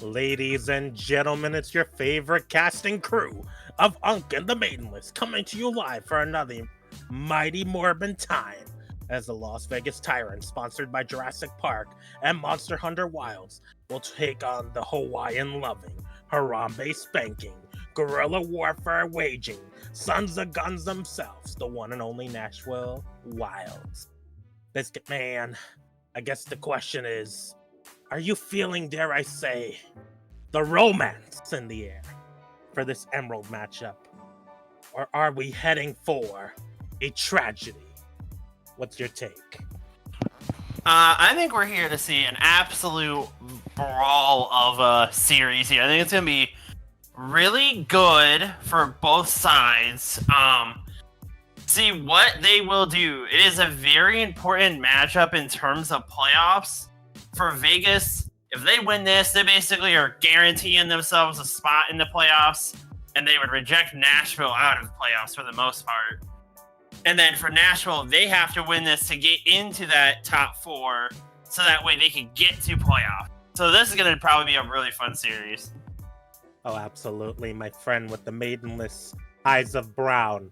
Ladies and gentlemen, it's your favorite casting crew of Unk and the Maidenless coming to you live for another mighty Morbin time as the Las Vegas Tyrants, sponsored by Jurassic Park and Monster Hunter Wilds, will take on the Hawaiian-loving, Harambe spanking, guerrilla warfare waging, sons of guns themselves, the one and only Nashville Wilds. Biscuit Man, I guess the question is, are you feeling, dare I say, the romance in the air for this Emerald matchup? Or are we heading for a tragedy? What's your take? I think we're here to see an absolute brawl of a series here. I think it's going to be really good for both sides. See what they will do. It is a very important matchup in terms of playoffs. For Vegas, if they win this, they basically are guaranteeing themselves a spot in the playoffs, and they would reject Nashville out of the playoffs for the most part. And then for Nashville, they have to win this to get into that top four, so that way they can get to playoff. So this is going to probably be a really fun series. Oh, absolutely, my friend with the maidenless eyes of brown.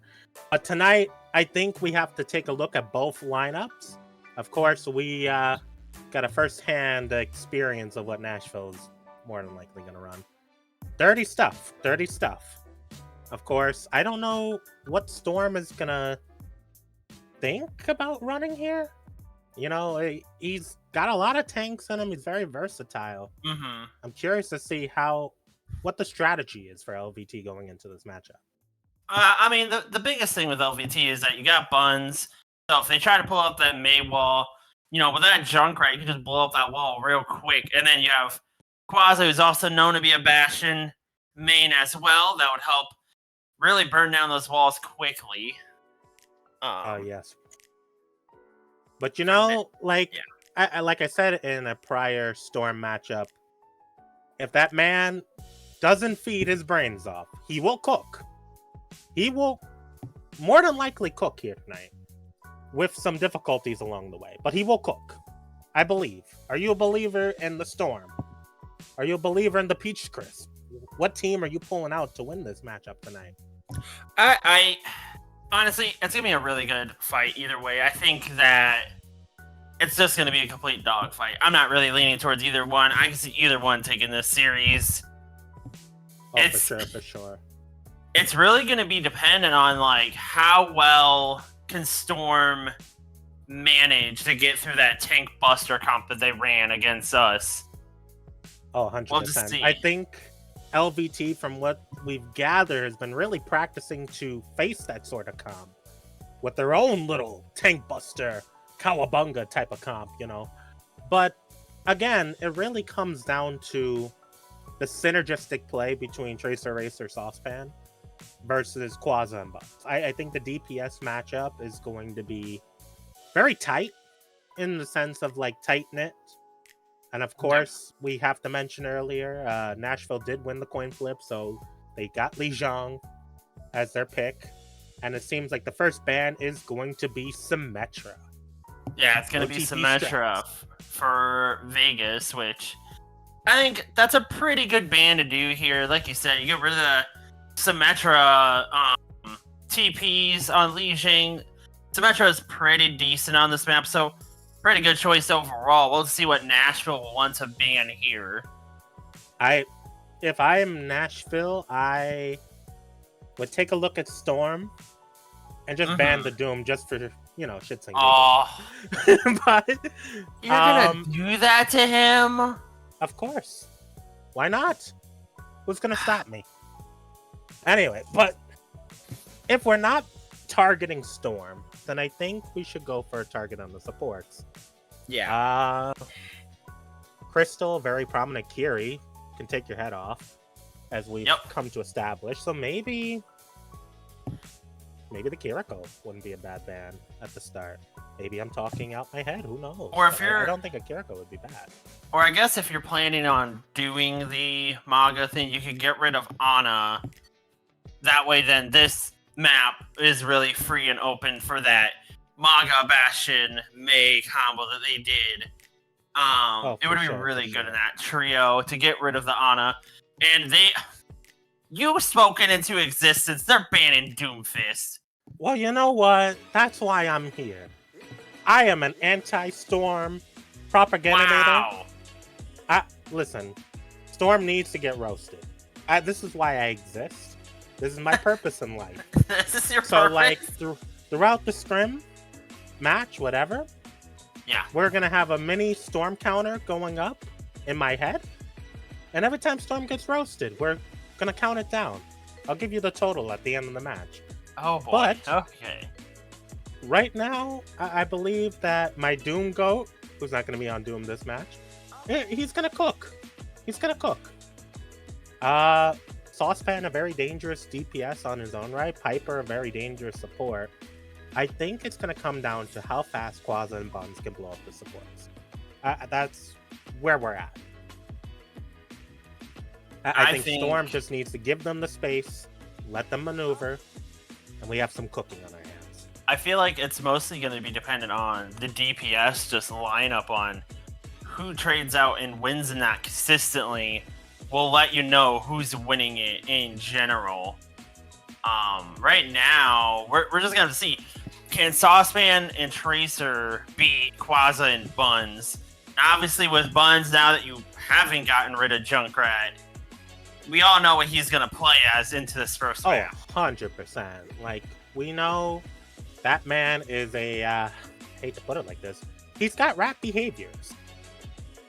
But tonight, I think we have to take a look at both lineups. Of course, we got a first-hand experience of what Nashville is more than likely going to run. Dirty stuff. Of course, I don't know what Storm is going to think about running here. You know, he's got a lot of tanks in him. He's very versatile. Mm-hmm. I'm curious to see what the strategy is for LVT going into this matchup. I mean, the biggest thing with LVT is that you got Buns. So if they try to pull up that May wall, you know, with that Junkrat, you can just blow up that wall real quick. And then you have Quasar, who's also known to be a Bastion main as well. That would help really burn down those walls quickly. Oh, yes. But, you know, like, yeah. Like I said in a prior Storm matchup, if that man doesn't feed his brains off, he will cook. He will more than likely cook here tonight, with some difficulties along the way. But he will cook, I believe. Are you a believer in the Storm? Are you a believer in the Peach Crisp? What team are you pulling out to win this matchup tonight? I honestly, it's going to be a really good fight either way. I think that it's just going to be a complete dogfight. I'm not really leaning towards either one. I can see either one taking this series. Oh, for sure. It's really going to be dependent on, like, how well can Storm manage to get through that tank buster comp that they ran against us. Oh, 100%. I think LVT, from what we've gathered, has been really practicing to face that sort of comp with their own little tank buster, cowabunga type of comp, you know. But again, it really comes down to the synergistic play between Tracer Racer Saucepan versus Quasar and Buns. I think the DPS matchup is going to be very tight in the sense of like tight-knit. And of course, we have to mention earlier, Nashville did win the coin flip, so they got Li Zhang as their pick. And it seems like the first ban is going to be Symmetra. Yeah, it's going to be Symmetra for Vegas, which I think that's a pretty good ban to do here. Like you said, you get rid of the Symmetra TPs on Li Zhang. Symmetra is pretty decent on this map, so pretty good choice overall. We'll see what Nashville will want to ban here. If I am Nashville, I would take a look at Storm and just ban the Doom just for, you know, shits and giggles. But you're gonna do that to him? Of course. Why not? Who's gonna stop me? Anyway, but if we're not targeting Storm, then I think we should go for a target on the supports. Yeah. Crystal, very prominent Kiri, can take your head off, as we've come to establish. So maybe the Kiriko wouldn't be a bad ban at the start. Maybe I'm talking out my head. Who knows? Or if I don't think a Kiriko would be bad. Or I guess if you're planning on doing the Maga thing, you could get rid of Ana. That way, then this map is really free and open for that Maga Bastion May combo that they did It would be really good in that trio to get rid of the Ana. And you spoken into existence. They're banning Doomfist. Well, you know what? That's why I'm here. I am an anti-Storm propaganda. Wow. Listen, Storm needs to get roasted. This is why I exist. This is my purpose in life. This is your purpose? So, like, throughout the scrim, match, whatever, we're going to have a mini Storm counter going up in my head. And every time Storm gets roasted, we're going to count it down. I'll give you the total at the end of the match. Oh, boy. But, okay. Right now, I believe that my Doom GOAT, who's not going to be on Doom this match, he's going to cook. He's going to cook. Saucepan, a very dangerous DPS on his own right. Piper, a very dangerous support. I think it's going to come down to how fast Quaza and Buns can blow up the supports. That's where we're at. I think Storm just needs to give them the space, let them maneuver, and we have some cooking on our hands. I feel like it's mostly going to be dependent on the DPS just line up on who trades out and wins in that consistently. Will let you know who's winning it in general. Right now, we're just going to see, can Saucepan and Tracer beat Quaza and Buns? Obviously, with Buns, now that you haven't gotten rid of Junkrat, we all know what he's going to play as into this first match. 100%. Like, we know that man is I hate to put it like this, he's got rat behaviors.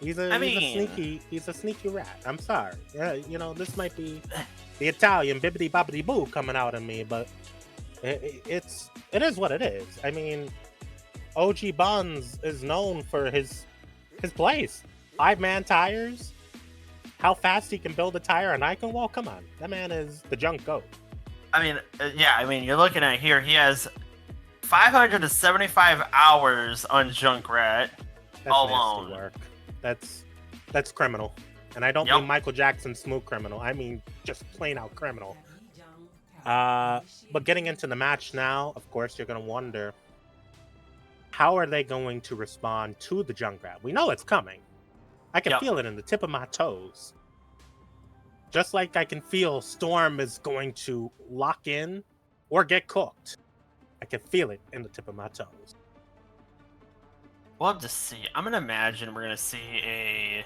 He's a sneaky rat. I'm sorry. Yeah, you know, this might be the Italian bibbidi bobbidi boo coming out of me, but it is what it is. I mean, OG Buns is known for his plays. 5-man tires. How fast he can build a tire and Icon wall? Come on, that man is the junk GOAT. I mean, you're looking at here. He has 575 hours on Junkrat alone. Nasty work. That's criminal, and I don't mean Michael Jackson smooth criminal. I mean just plain out criminal. But getting into the match now, of course, you're gonna wonder how are they going to respond to the Junkrat. We know it's coming. I can feel it in the tip of my toes. Just like I can feel Storm is going to lock in or get cooked. I can feel it in the tip of my toes. We'll have to see. I'm gonna imagine we're gonna see a.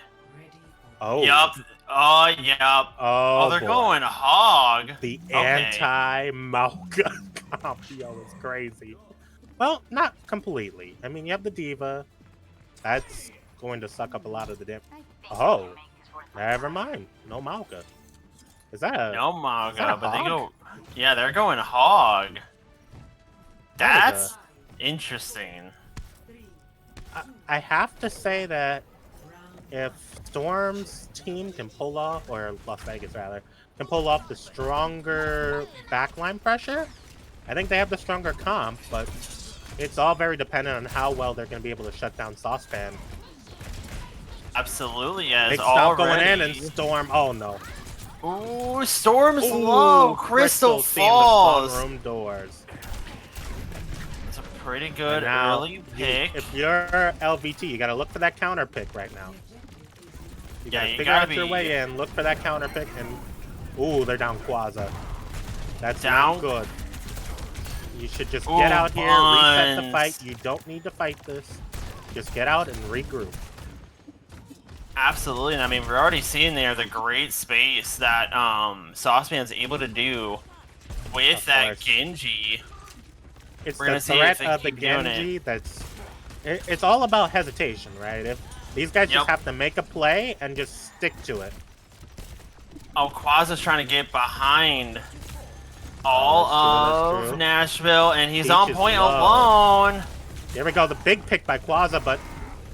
Oh. Yup. Oh, yup. Oh, they're going hog. The anti-Mauga combo is crazy. Well, not completely. I mean, you have the Diva. That's going to suck up a lot of the damage. Oh, never mind. No Mauga. Is that a no Mauga? But they go. Yeah, they're going hog. That's interesting. I have to say that if Storm's team can pull off, or Las Vegas rather, can pull off the stronger backline pressure, I think they have the stronger comp, but it's all very dependent on how well they're going to be able to shut down Saucepan. Absolutely, as Big stop going in and Storm. Oh no. Ooh, Storm's low. Crystal falls. Room doors. It's a pretty good early pick. If you're LVT, you got to look for that counter pick right now. You got to figure out your way in. Look for that counter pick, and ooh, they're down Quaza. That's not good. You should just get out here, reset the fight. You don't need to fight this. Just get out and regroup. Absolutely, and I mean, we're already seeing there the great space that Saucepan's able to do with that Genji. It's the threat of the Genji that's... It's all about hesitation, right? If these guys just have to make a play and just stick to it. Oh, Quaza's trying to get behind all of Nashville, and he's on point alone. Here we go, the big pick by Quaza, but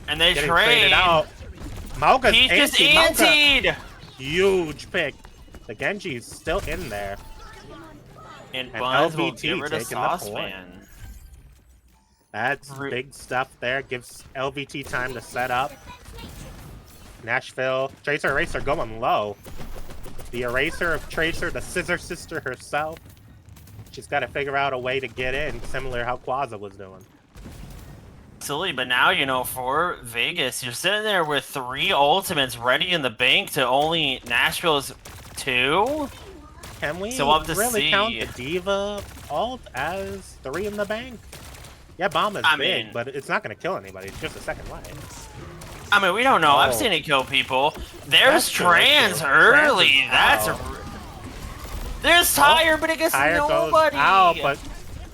and they trade out. Mauga's he just antied. Huge pick. The Genji's still in there. And Buns will get rid of Saucepan. That's big stuff there. Gives LVT time to set up. Nashville. Tracer Eraser going low. The Eraser of Tracer, the Scissor Sister herself. She's got to figure out a way to get in, similar to how Quaza was doing. Silly, but now, you know, for Vegas, you're sitting there with 3 ultimates ready in the bank to only Nashville's 2. Can we so we'll have to really see. count the Diva ult as 3 in the bank? Yeah, bomb is big, but it's not going to kill anybody. It's just a second life. I mean, we don't know. I've seen it kill people. There's Trans early. There's Tire, but it gets nobody. Goes out, but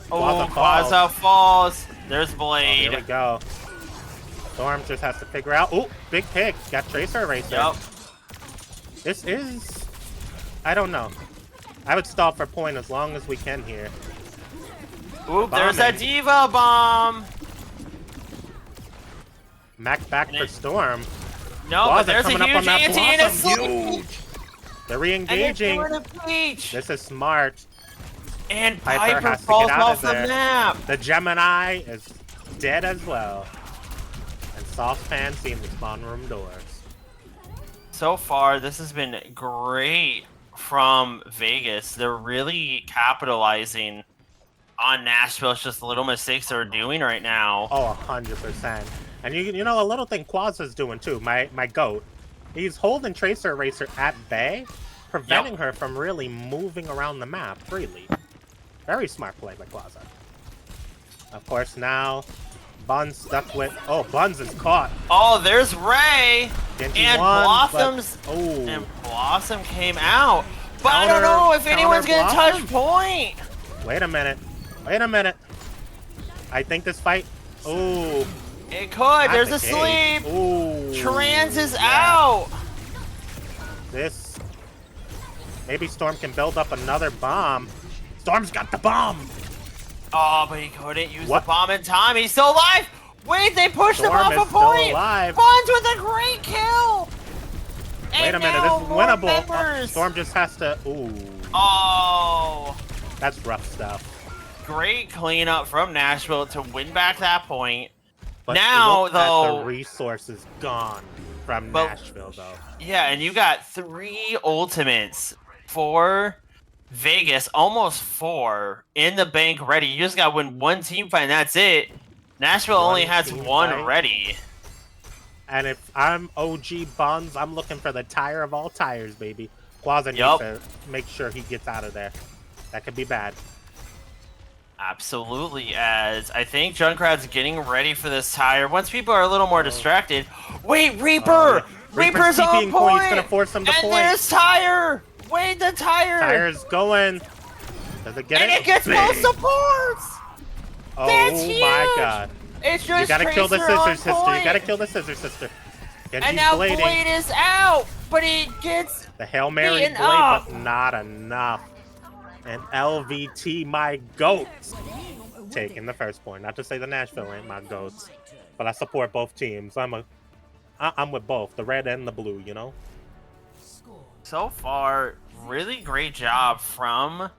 Quasar falls. There's Blade. Here we go. Storm just has to figure out. Oh, big pick. Got Tracer Eraser. Yep. This is... I don't know. I would stall for point as long as we can here. Oop, there's that Diva bomb. Mac back for Storm. No, but there's a huge anti and a huge. They're re-engaging. This is smart. And Piper falls off the map. The Gemini is dead as well. And Saucepan seeing the spawn room doors. So far, this has been great from Vegas. They're really capitalizing on Nashville's just little mistakes they're doing right now. Oh, 100%. And you know, a little thing Quasa's doing too, my goat. He's holding Tracer Eraser at bay, preventing her from really moving around the map freely. Very smart play by Quasa. Of course, now Buns stuck with... Oh, Buns is caught. Oh, there's Ray. Genji and Blossoms. And Blossom came out. But I don't know if anyone's going to touch point. Wait a minute. Wait a minute. I think this fight... Oh. It could. There's a sleep. Ooh. Trans is out. This... Maybe Storm can build up another bomb. Storm's got the bomb! Oh, but he couldn't use the bomb in time. He's still alive! Wait, they pushed him off a point! Buns with a great kill! Wait a minute, this is winnable. Oh, Storm just has to... Ooh. Oh. That's rough stuff. Great cleanup from Nashville to win back that point. But now, though... the resource is gone from Nashville, though. Yeah, and you got 3 ultimates for... Vegas, almost 4 in the bank ready. You just got to win 1 team fight, and that's it. Nashville only has 1 ready. And if I'm OG Buns, I'm looking for the tire of all tires, baby. Quasa needs to make sure he gets out of there. That could be bad. Absolutely, as I think Junkrat's getting ready for this tire. Once people are a little more distracted. Wait, Reaper! Reaper's on point! He's gonna force him to point. And there's Tire! Wait, the Tire! Tire's going. Does it get it? And it gets both supports! Oh That's huge. My god. It's just you gotta kill the Scissor Sister. You gotta kill the Scissor Sister. And now Blade is out, but he gets the Hail Mary Blade, but not enough. And LVT, my goats, taking the first point. Not to say the Nashville ain't my goats, but I support both teams. I'm with both, the red and the blue, you know? So far, really great job from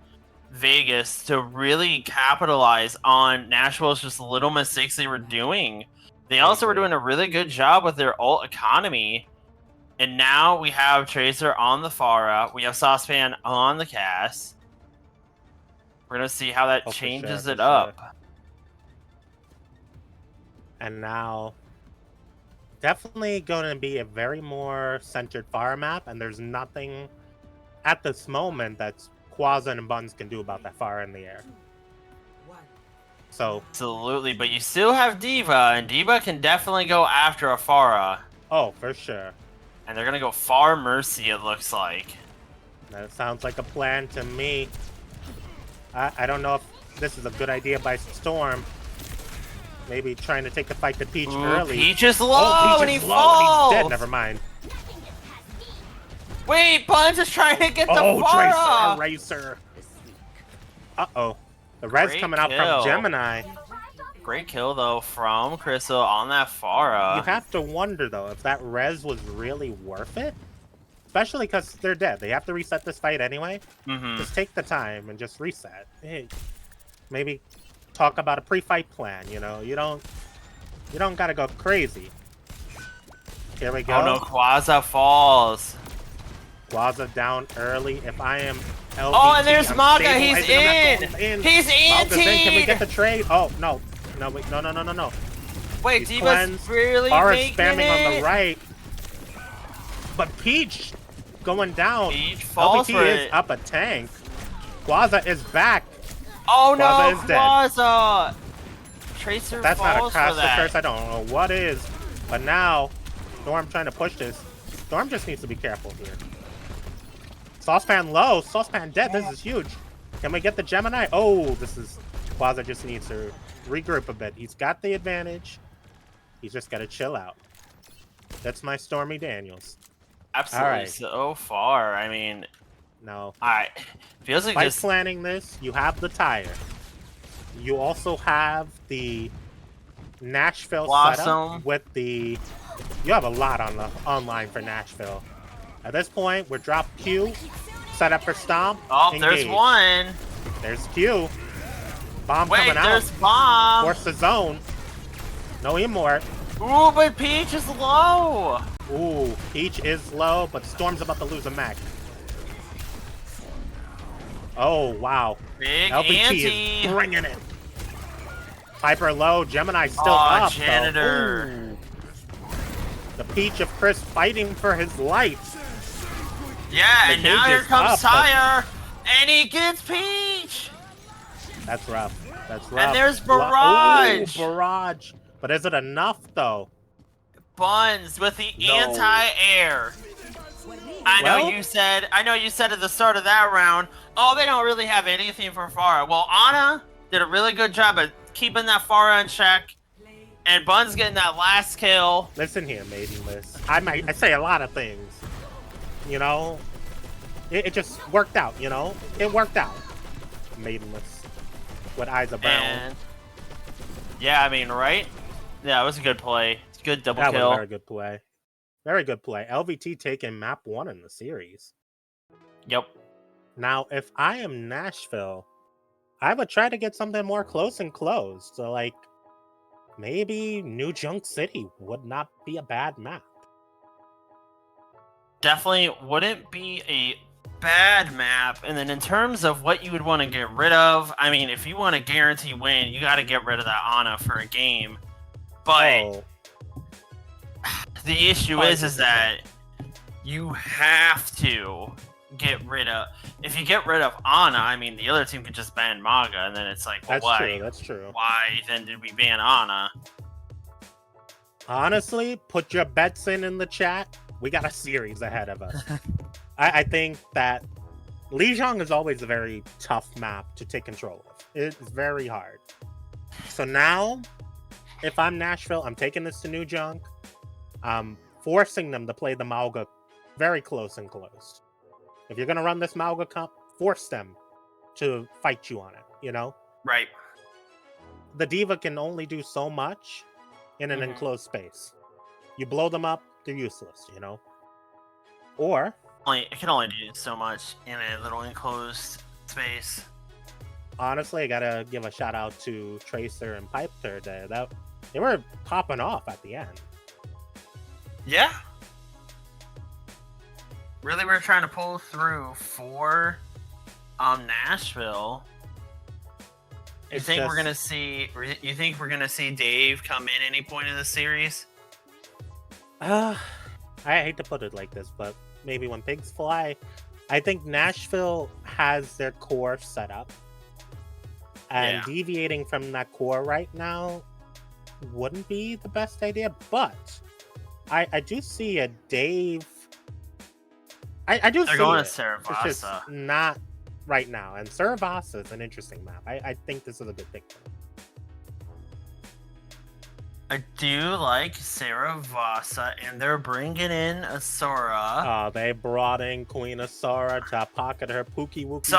Vegas to really capitalize on Nashville's just little mistakes they were doing. They also were doing a really good job with their ult economy. And now we have Tracer on the Pharah. We have Saucepan on the Cass. We're going to see how that changes it up. And now... definitely going to be a very more centered Pharah map, and there's nothing at this moment that Quasa and Buns can do about that Pharah in the air. So absolutely, but you still have Diva, and Diva can definitely go after a Pharah. Oh, for sure. And they're going to go Far Mercy, it looks like. That sounds like a plan to me. I don't know if this is a good idea by Storm. Maybe trying to take the fight to Peach early. Peach is low and he falls! And he's dead, never mind. Wait, Buns is trying to get the Pharah! Oh, Tracer Eraser! Uh-oh. The red's coming out from Gemini. Great kill, though, from Crystal on that Pharah. You have to wonder, though, if that res was really worth it. Especially because they're dead. They have to reset this fight anyway. Just take the time and just reset. Hey, maybe talk about a pre-fight plan, you know? You don't gotta go crazy. Here we go. Oh no, Quasa falls. Quasa down early. If I am LVT, oh, and there's Maga. He's in. He's in. Can we get the trade? Oh no, no, wait, no. Wait, Diva's really Aura making spamming it? on the right. But Peach going down. Peach falls LVT for is it. up a tank. Quaza is back. Oh Quaza no, is dead. Quaza! Tracer That's not a falls for caster that. curse. I don't know what is. But now, Storm trying to push this. Storm just needs to be careful here. Saucepan low. Saucepan dead. This is huge. Can we get the Gemini? Oh, this is... Quaza just needs to regroup a bit. He's got the advantage. He's just got to chill out. That's my Stormy Daniels. Absolutely. Right. So far, I mean... No. Alright. Feels like By just... planning this, you have the tire. You also have the Nashville setup with the... You have a lot on the online for Nashville. At this point, we're drop Q, set up for Stomp, Oh, engage. there's one. There's Q. Bomb Wait, coming out. there's Bomb. Force the zone. No immort. Ooh, but Peach is low. Ooh, Peach is low, but Storm's about to lose a mech. Oh, wow. Big LVT ante. is bringing it. Piper low. Gemini still up. Janitor. The Peach of Chris fighting for his life. Yeah, The and now cage here is comes up, Tyre, and he gets Peach. That's rough. That's rough. And there's Barrage. Ooh, Barrage. But is it enough, though? Buns with the No. anti-air. I know you said at the start of that round, oh, they don't really have anything for Pharah. Well, Ana did a really good job of keeping that Pharah in check, and Buns getting that last kill. Listen here, Maidenless. I say a lot of things. You know? It just worked out, you know? It worked out. Maidenless. With Eyes of Brown. And yeah, I mean, right? Yeah, it was a good play. It's a good double That kill. was a very good play. Very good play. LVT taking map 1 in the series. Yep. Now, if I am Nashville, I would try to get something more close and close. So, like, maybe New Junk City would not be a bad map. Definitely wouldn't be a bad map. And then in terms of what you would want to get rid of, I mean, if you want to guarantee win, you got to get rid of that Ana for a game. But the issue is that you have to get rid of... If you get rid of Ana, I mean, the other team could just ban Maga, and then it's like, well, That's true. Why then did we ban Ana? Honestly, put your bets in the chat. We got a series ahead of us. I think that Lijiang is always a very tough map to take control of. It's very hard. So now, if I'm Nashville, I'm taking this to New Junk. I'm forcing them to play the Mauga very close and close. If you're going to run this Mauga comp, force them to fight you on it, you know? Right. The Diva can only do so much in an enclosed space. You blow them up, they're useless, you know? Or... It can only do so much in a little enclosed space. Honestly, I gotta give a shout out to Tracer and Piper there. They were popping off at the end. Yeah. Really, we're trying to pull through for Nashville. You think we're gonna see Dave come in any point in the series? I hate to put it like this, but maybe when pigs fly. I think Nashville has their core set up. And deviating from that core right now wouldn't be the best idea, but I do see a Dave. I do see going it. to Saravasa. It's just not right now. And Saravasa is an interesting map. I think this is a good pick. I do like Saravasa, and they're bringing in Asura. They brought in Queen Asura to pocket her Pookie Wookie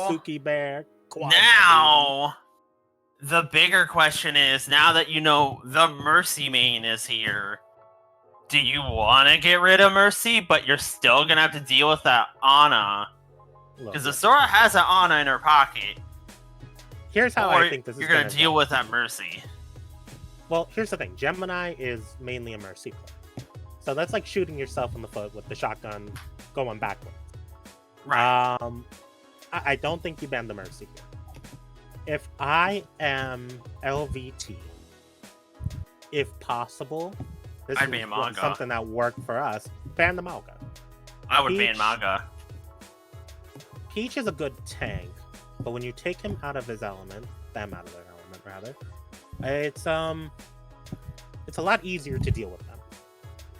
Suki Bear. Now, the bigger question is, now that you know the Mercy main is here, do you want to get rid of Mercy, but you're still going to have to deal with that Ana? Because Asura has an Ana in her pocket. Here's how I think this is you're going to deal with that Mercy. Well, here's the thing. Gemini is mainly a Mercy play. So that's like shooting yourself in the foot with the shotgun going backwards. Right. I don't think you ban the Mercy here. If I am LVT, if possible, this I'd is ban Maga. something that worked for us. Ban the Maga. I would ban Maga. Peach is a good tank, but when you take him out of his element, them out of their element rather, it's a lot easier to deal with them.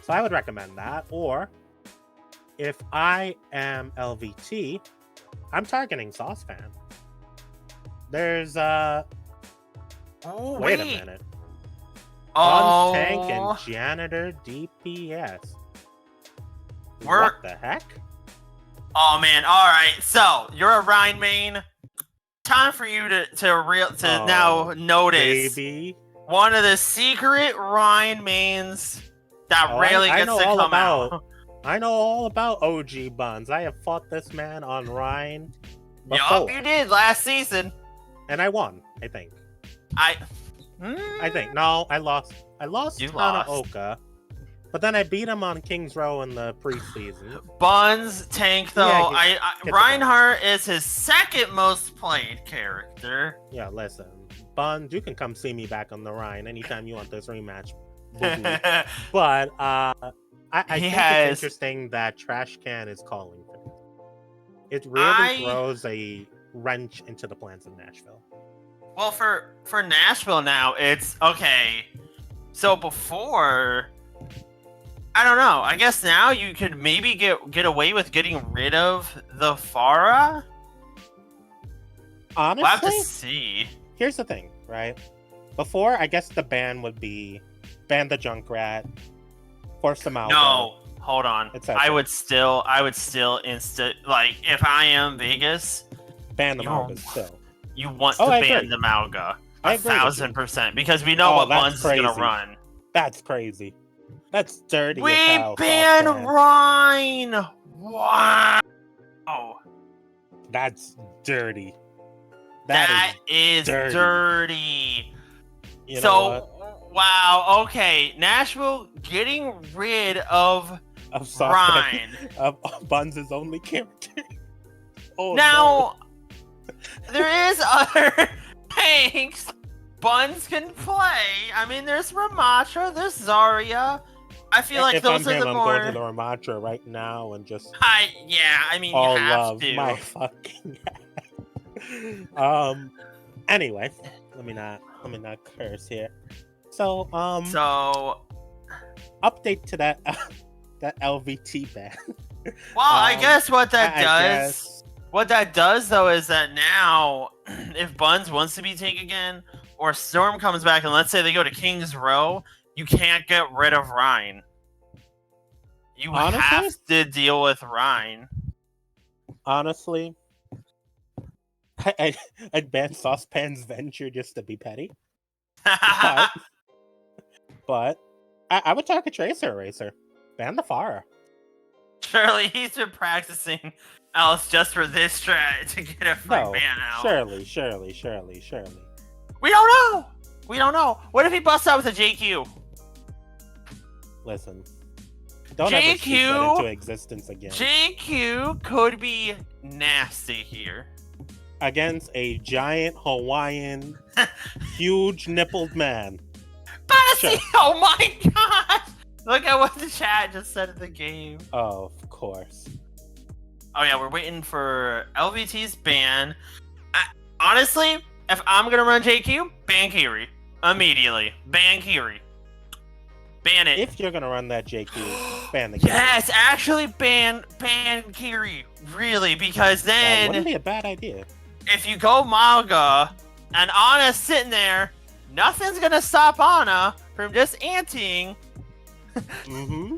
So I would recommend that. Or if I am LVT, I'm targeting Saucepan. There's wait a minute. Buns tank and janitor DPS. What the heck? Oh man! All right, so you're a Rhine main. Time for you to now notice one of the secret Rhine mains that rarely gets to come out. I know all about OG Buns. I have fought this man on Rhine before. Yup, you did last season, and I won. I think. I think no, I lost. I lost to Oka. But then I beat him on King's Row in the preseason. Buns tank though. Yeah, Reinhardt is his second most played character. Yeah, listen, Buns, you can come see me back on the Rhine anytime you want this rematch. But I think it's interesting that Trash Can is calling for this. It really throws a wrench into the plans of Nashville. Well, for Nashville now, it's okay. So before, I don't know. I guess now you could maybe get away with getting rid of the Pharah. Honestly, we'll have to see. Here's the thing, right? Before, I guess the ban would be ban the Junkrat, force them out. No, hold on. I would still like if I am Vegas, ban the Malga still. You want to ban the Malga 1,000% because we know what Buns is gonna run. That's crazy. That's dirty. We ban Rhine. Wow. That's dirty. That is dirty. You know what? Wow. Okay, Nashville getting rid of Rhine. Of Buns' only character. Now, there is other tanks Buns can play. I mean, there's Ramattra, there's Zarya. I feel like those are the more. I'm going to the Ramattra right now and just. I mean, you have to. My fucking. Anyway, let me not curse here. So update to that LVT ban. Well, I guess what that does though is that now if Buns wants to be taken again or Storm comes back and let's say they go to King's Row, you can't get rid of Rhine. You have to deal with Rhine. Honestly, I'd ban Saucepan's Venture just to be petty. But I would talk a Tracer Eraser. Ban the Pharah. Surely he's been practicing else just for this strat to get a free ban out. Surely. We don't know. What if he busts out with a JQ? Listen. Don't ever speak that into existence again. JQ could be nasty here. Against a giant Hawaiian, huge nippled man. Sure. Oh my god! Look at what the chat just said in the game. Oh, of course. Oh yeah, we're waiting for LVT's ban. Honestly, if I'm gonna run JQ, ban Kiri. Immediately. Ban Kiri. Ban it. If you're gonna run that JQ, ban the Kiri. Yes, actually ban Kiri. Really, because then... That wouldn't be a bad idea. If you go Malga, and Ana's sitting there, nothing's gonna stop Ana from just anting. Mm-hmm.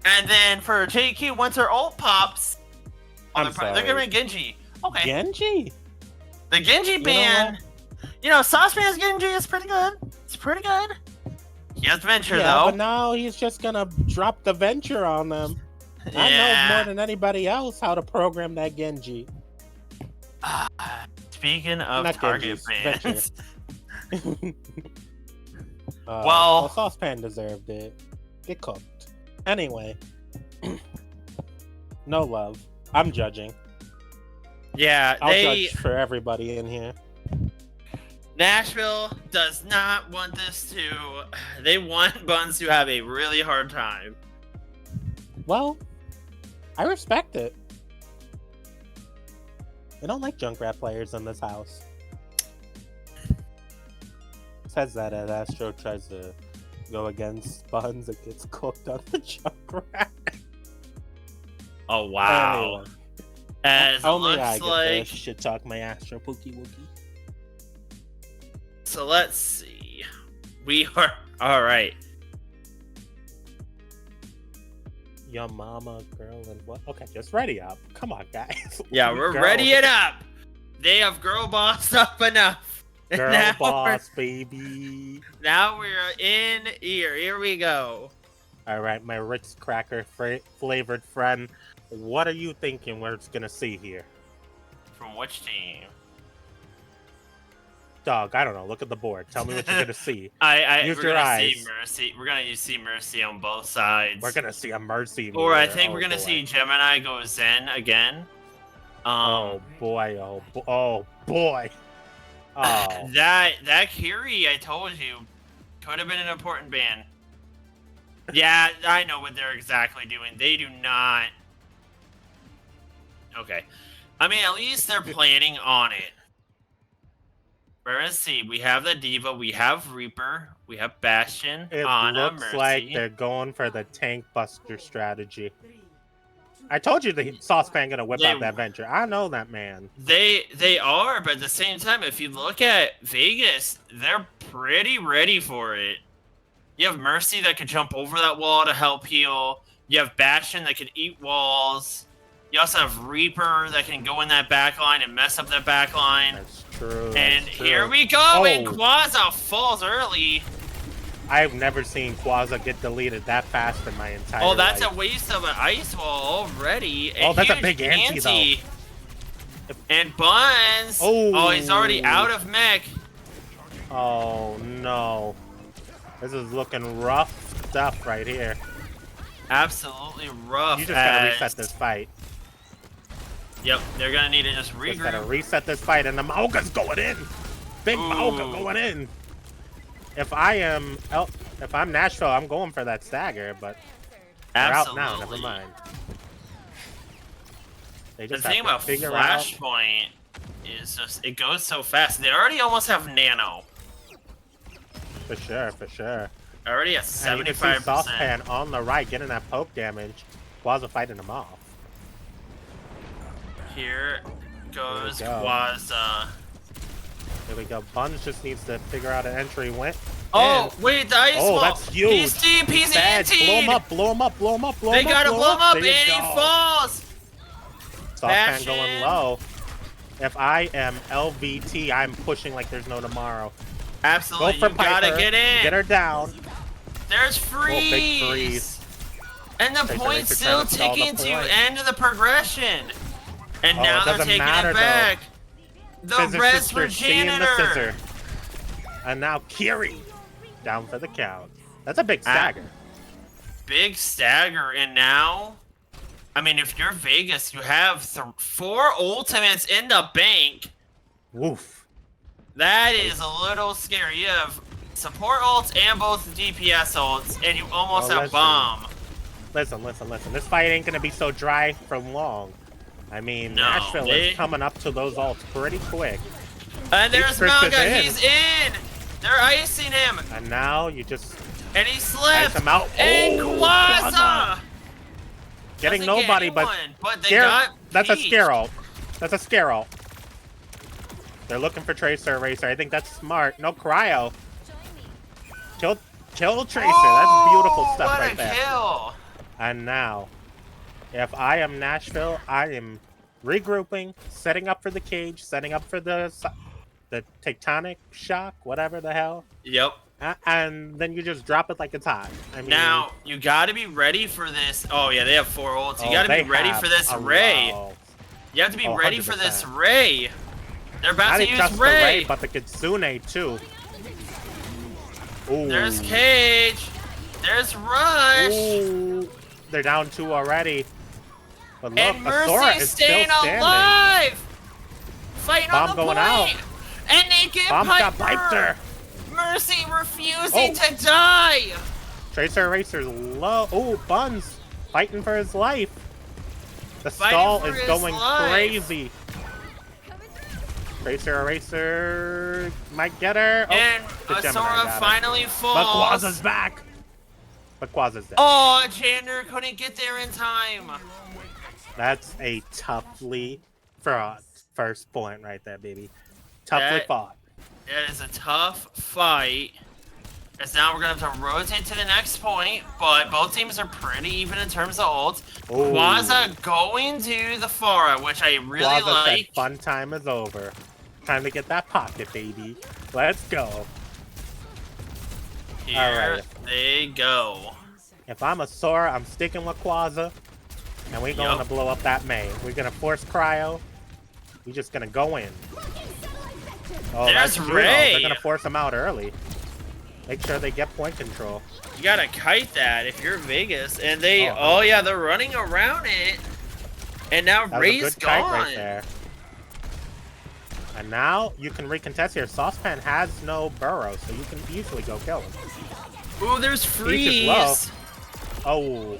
And then for JQ, once her ult pops, they're gonna run Genji. Okay. Genji? The Genji ban. Saucepan's Genji is pretty good. It's pretty good. He has Venture though. But now he's just gonna drop the Venture on them. Yeah. I know more than anybody else how to program that Genji. Speaking of not target bans. Well, Saucepan deserved it. Get cooked. Anyway. No love. I'm judging. Yeah, I'll judge for everybody in here. Nashville does not want this to. They want Buns to have a really hard time. Well, I respect it. I don't like Junkrat players in this house. Says that as Astro tries to go against Buns, it gets cooked on the Junkrat. Oh wow! Anyway, as only looks I get like to shit talk my Astro Pookie Wookie. So let's see. We are all right. Your mama, girl, and what? Okay, just ready up. Come on, guys. Yeah, we're ready it up. They have girl bossed up enough. Girl boss, baby. Now we're in here. Here we go. All right, my Ritz cracker flavored friend. What are you thinking we're gonna see here? From which team? Dog, I don't know. Look at the board. Tell me what you're gonna see. Use your eyes. See Mercy. We're gonna see Mercy on both sides. We're gonna see a Mercy. Or I think we're gonna see Gemini go Zen again. Oh boy! Oh boy! Oh. that Kiri, I told you, could have been an important ban. Yeah, I know what they're exactly doing. They do not. Okay, I mean at least they're planning on it. Let's see. We have the Diva. We have Reaper. We have Bastion. It Ana, looks Mercy. like they're going for the tank buster strategy. I told you the saucepan gonna whip out that venture. I know that, man. They are, but at the same time, if you look at Vegas, they're pretty ready for it. You have Mercy that can jump over that wall to help heal. You have Bastion that can eat walls. You also have Reaper that can go in that back line and mess up that back line. That's true. And that's true. here we go, and Quasar falls early. I've never seen Quasar get deleted that fast in my entire life. Oh, that's a waste of an ice wall already. Oh, that's a big anti, though. And Buns. Oh, he's already out of mech. Oh, no. This is looking rough stuff right here. Absolutely rough. You just gotta reset this fight. Yep, they're gonna need to just regroup. Just gotta reset this fight, and the Mahoga's going in. Big Mahoga going in. If I'm Nashville, I'm going for that stagger, but they're out now. Never mind. They just the thing about Flashpoint is just it goes so fast. They already almost have Nano. For sure, for sure. Already at 75%. Saucepan on the right, getting that poke damage. Quasar fighting them off. Here goes Quasar. There we go. Buns just needs to figure out an entry. Oh, wait, the ice wall. Oh, that's huge. He's deep, he's anti. Blow him up, blow him up, blow him up, blow him up. They gotta blow him up, and he falls. Saucepan going low. If I am LVT, I'm pushing like there's no tomorrow. Absolutely, Go for you Piper. Gotta get in. Get her down. There's freeze. Big freeze. And the point's still ticking to end of the progression. And now they're taking it back. The res for Janitor. And now Kiri down for the count. That's a big stagger. Big stagger. And now, I mean, if you're Vegas, you have 4 ultimates in the bank. Woof. That is a little scary. You have support ults and both DPS ults, and you almost have bomb. Listen. This fight ain't gonna be so dry for long. I mean, Nashville is coming up to those ults pretty quick. And there's Manga. He's in. They're icing him. And now you just... And he slipped. Him out. And Quasar. Getting nobody, but they got that's a scare ult. That's a scare ult. They're looking for Tracer Eraser. I think that's smart. No cryo. Kill Tracer. That's beautiful stuff right there. Kill. And now, if I am Nashville, I am regrouping, setting up for the cage, setting up for the tectonic shock, whatever the hell. Yep. And then you just drop it like it's hot. I mean, now, you gotta be ready for this. Oh, yeah, they have 4 ults. You gotta be ready for this Ray. You have to be ready for this Ray. They're about to use Ray. But the Kitsune, too. Ooh. There's Cage. There's Rush. Ooh. They're down 2 already. But look, and Asura Mercy's is still staying standing. alive. Fighting Bomb on the going point. out. And they get got Piper! Mercy refusing to die! Tracer Eraser's low. Oh, Buns fighting for his life. The stall is going crazy. Tracer Eraser might get her. Oh, and Asura finally falls. But Quaza's back. But Quaza's dead. Oh, Jander couldn't get there in time. That's a toughly fought first point right there, baby. Toughly fought. That is a tough fight. As now we're going to have to rotate to the next point, but both teams are pretty even in terms of ults. Ooh. Quaza going to the Pharah, which I really Quaza like. said fun time is over. Time to get that pocket, baby. Let's go. Here they go. If I'm a Sora, I'm sticking with Quaza. And we're going to blow up that main. We're going to force Cryo. We're just going to go in. Oh, there's Ray. They're going to force them out early. Make sure they get point control. You got to kite that if you're Vegas. And they, oh yeah, they're running around it. And now Ray's gone. Kite right there. And now you can recontest here. Saucepan has no burrow, so you can easily go kill him. Ooh, there's freeze. Oh,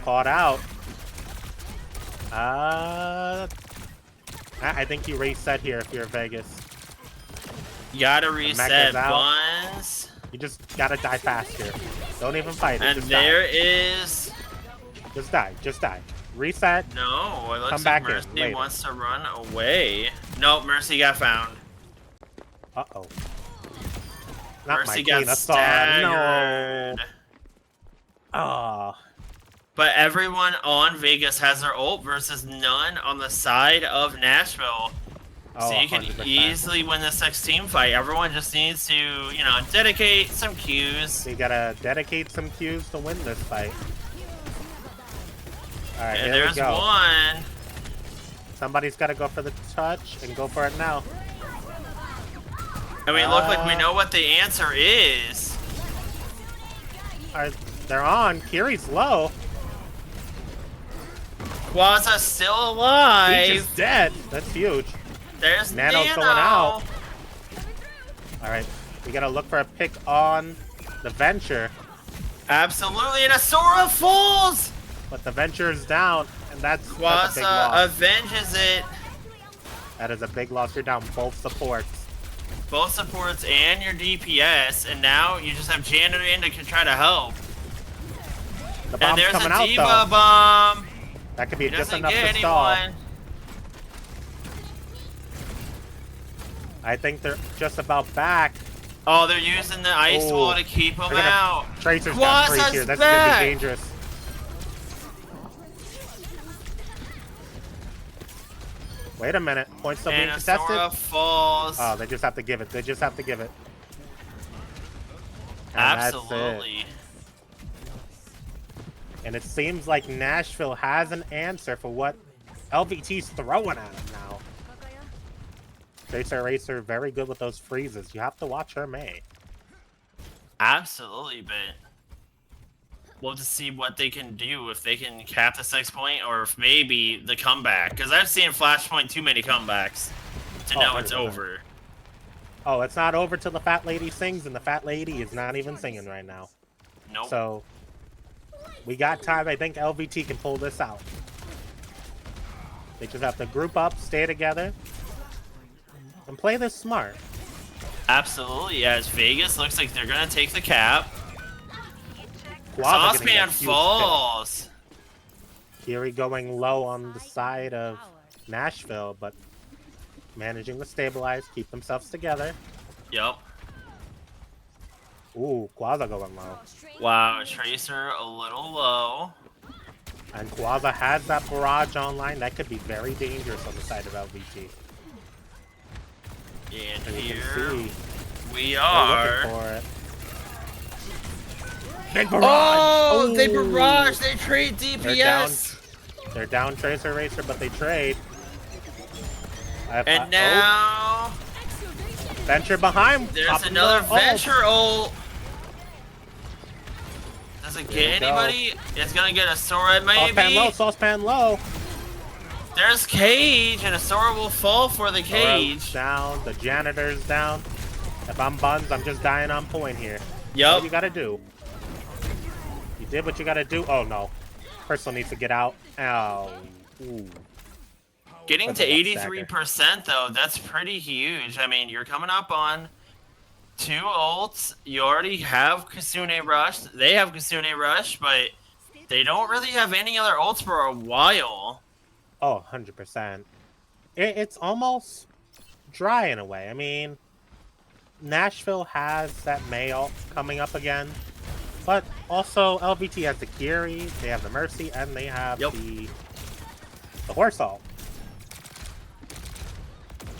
caught out. I think you reset here if you're Vegas. You gotta reset once. You just gotta die faster. Don't even fight it. And just there die. Is. Just die. Just die. Reset. No, it looks like Mercy wants to run away. Nope, Mercy got found. Uh-oh. Not Mercy my got queen. staggered. No. Oh. But everyone on Vegas has their ult versus none on the side of Nashville. So you can 100%. easily win this next team fight. Everyone just needs to, you know, dedicate some Qs. So you gotta dedicate some Qs to win this fight. Alright, here there's we go. One. Somebody's gotta go for the touch and go for it now. And we look like we know what the answer is. They're on. Kiri's low. Quaza's still alive. He's just dead. That's huge. There's Nano's Nano. going out. Alright, we gotta look for a pick on the Venture. Absolutely, and Asura falls! But the Venture is down, and that's a big loss. Quaza avenges it. That is a big loss. You're down both supports. Both supports and your DPS, and now you just have Janitor in to try to help. The bomb's and there's coming a out, Diva though. bomb. That could be He just doesn't enough get to stall. anyone. I think they're just about back. Oh, they're using the ice wall to keep them out. Tracer's got freeze here. That's gonna be dangerous. Wait a minute. Points still being contested. Asura falls. Oh, they just have to give it. They just have to give it. And absolutely. And it seems like Nashville has an answer for what LVT's throwing at him now. Tracer Eraser, very good with those freezes. You have to watch her May. Absolutely, but we'll just see what they can do, if they can cap the 6 point, or if maybe the comeback. Because I've seen Flashpoint too many comebacks to know 100%. It's over. Oh, it's not over till the fat lady sings, and the fat lady is not even singing right now. Nope. So, we got time. I think LVT can pull this out. They just have to group up, stay together, and play this smart. Absolutely, as Vegas looks like they're going to take the cap. Quaza Saucepan falls. Kiri going low on the side of Nashville, but managing to stabilize, keep themselves together. Yep. Ooh, Quaza going low. Wow, Tracer a little low. And Quaza has that barrage online. That could be very dangerous on the side of LVT. And you here can see we are. For it. Big barrage! Oh, they barrage. They trade DPS. They're down Tracer Racer, but they trade. And now Venture behind. There's another Venture ult. Does it get anybody? It's gonna get a Sora maybe. Saucepan low. Saucepan low. There's Cage, and a Sora will fall for the Cage. Sora's down, the janitor's down. If I'm Buns, I'm just dying on point here. Yep. What you gotta do? You did what you gotta do. Oh no. Crystal needs to get out. Oh. Ooh. Getting to 83% though, that's pretty huge. I mean, you're coming up on 2 ults. You already have Kasune Rush. They have Kasune Rush, but they don't really have any other ults for a while. Oh, 100%. It's almost dry in a way. I mean, Nashville has that May ult coming up again. But also, LVT has the Kiri, they have the Mercy, and they have the Horse ult.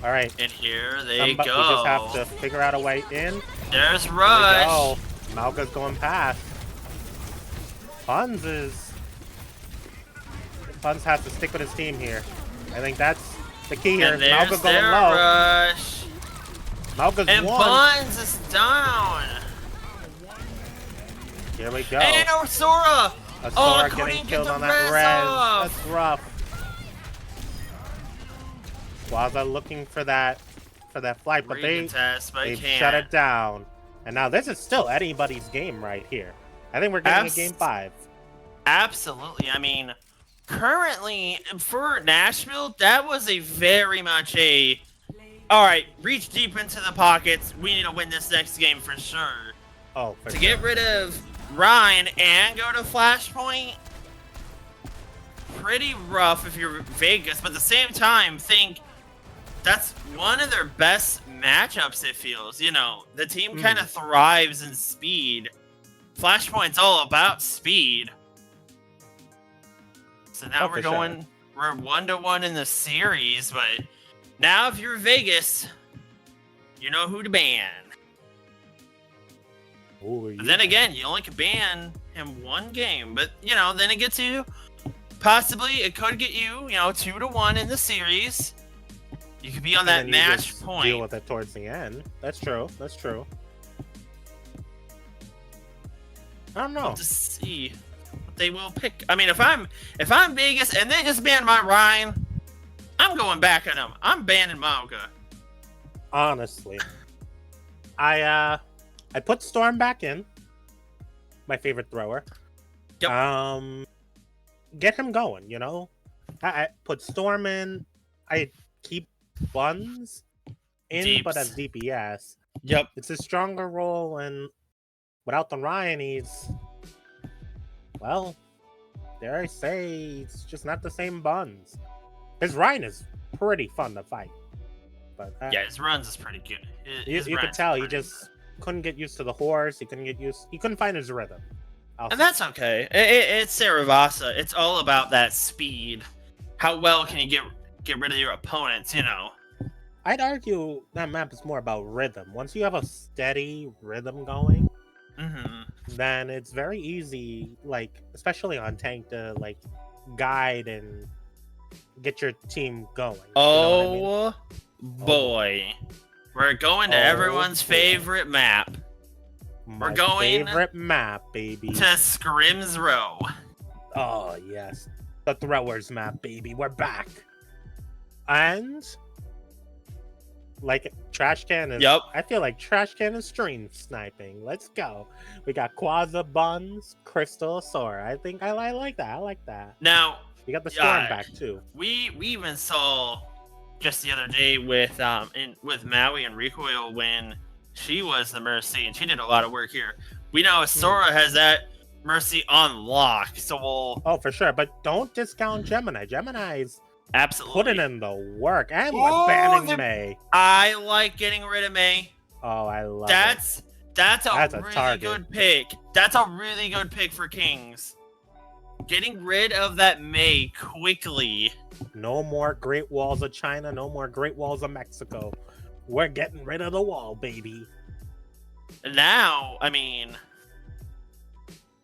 Alright. And here they go. We just have to figure out a way in. There's Rush. There we go. Malga's going past. Buns has to stick with his team here. I think that's the key here. And there's Malga going low. Rush. Malga's and won. Buns is down. Here we go. And Sora. Sora getting killed on that res. That's rough. Waza looking for that flight, but they shut it down. And now this is still anybody's game right here. I think we're getting a game 5. Absolutely. I mean, currently for Nashville, that was a very much a all right, reach deep into the pockets. We need to win this next game for sure. Oh, to get rid of Ryan and go to Flashpoint, pretty rough if you're Vegas, but at the same time, think that's one of their best matchups, it feels. You know, the team kind of thrives in speed. Flashpoint's all about speed. So now we're 1-1 in the series, but now if you're Vegas, you know who to ban. But then again, you only can ban him 1 game, but you know, then it gets you it could get you, 2-1 in the series. You could be on that match point. Deal with it towards the end. That's true. That's true. I don't know. We'll just see what they will pick. I mean, if I'm Vegas and they just ban my Ryan, I'm going back on them. I'm banning Malga. Honestly, I put Storm back in. My favorite thrower. Yep. Get him going. I put Storm in. I keep Buns in, Deeps. but as DPS. Yep. It's a stronger role, and without the Ryan, he's, well, dare I say, it's just not the same Buns. His Ryan is pretty fun to fight. But yeah, his runs is pretty good. You could tell he just couldn't get used to the horse. He couldn't find his rhythm. And that's okay. It's Saravasa. It's all about that speed. How well can you get rid of your opponents, I'd argue that map is more about rhythm. Once you have a steady rhythm going, then it's very easy, especially on tank, to guide and get your team going. Oh, boy. We're going to everyone's favorite map. We're going favorite map, baby. To Scrim's Row. Oh, yes. The Throwers map, baby. We're back. And Trash Can is... Yep. I feel like Trash Can is stream sniping. Let's go. We got Quaza, Buns, Crystal, Sora. I think I like that. I like that. Now... You got the Storm back, too. We even saw just the other day with Maui and Recoil when she was the Mercy, and she did a lot of work here. We know Sora has that Mercy on lock, so we'll... Oh, for sure. But don't discount Gemini. Gemini's absolutely putting in the work, and we're banning May. I like getting rid of May. Oh, I love it. That's a really good good pick. That's a really good pick for Kings. Getting rid of that May quickly. No more Great Walls of China. No more Great Walls of Mexico. We're getting rid of the wall, baby. Now, I mean,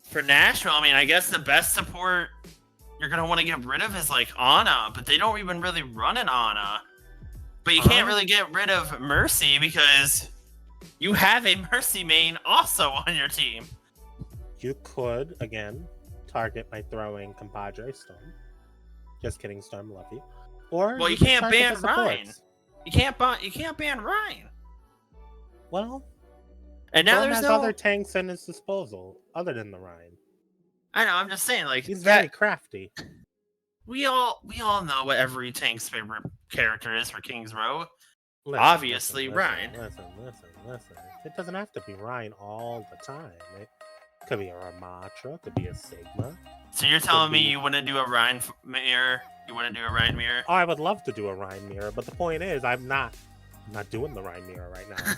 for Nashville, I guess the best support you're going to want to get rid of is Ana, but they don't even really run an Ana. But you can't really get rid of Mercy because you have a Mercy main also on your team. You could, again, target by throwing Compadre Storm. Just kidding, Storm, love you. Or well, you can can't target ban the supports. Ryan. You can't ban Ryan. Well, and now Burn there's has no other tanks at his disposal other than the Ryan. I know. I'm just saying, like He's very crafty. We all know what every tank's favorite character is for King's Row. Obviously, Ryan. Listen. It doesn't have to be Ryan all the time. It could be a Ramatra, it could be a Sigma. So you're telling me you wouldn't do a Ryan mirror? You wouldn't do a Ryan mirror? Oh, I would love to do a Ryan mirror, but the point is, I'm not doing the Ryan mirror right now.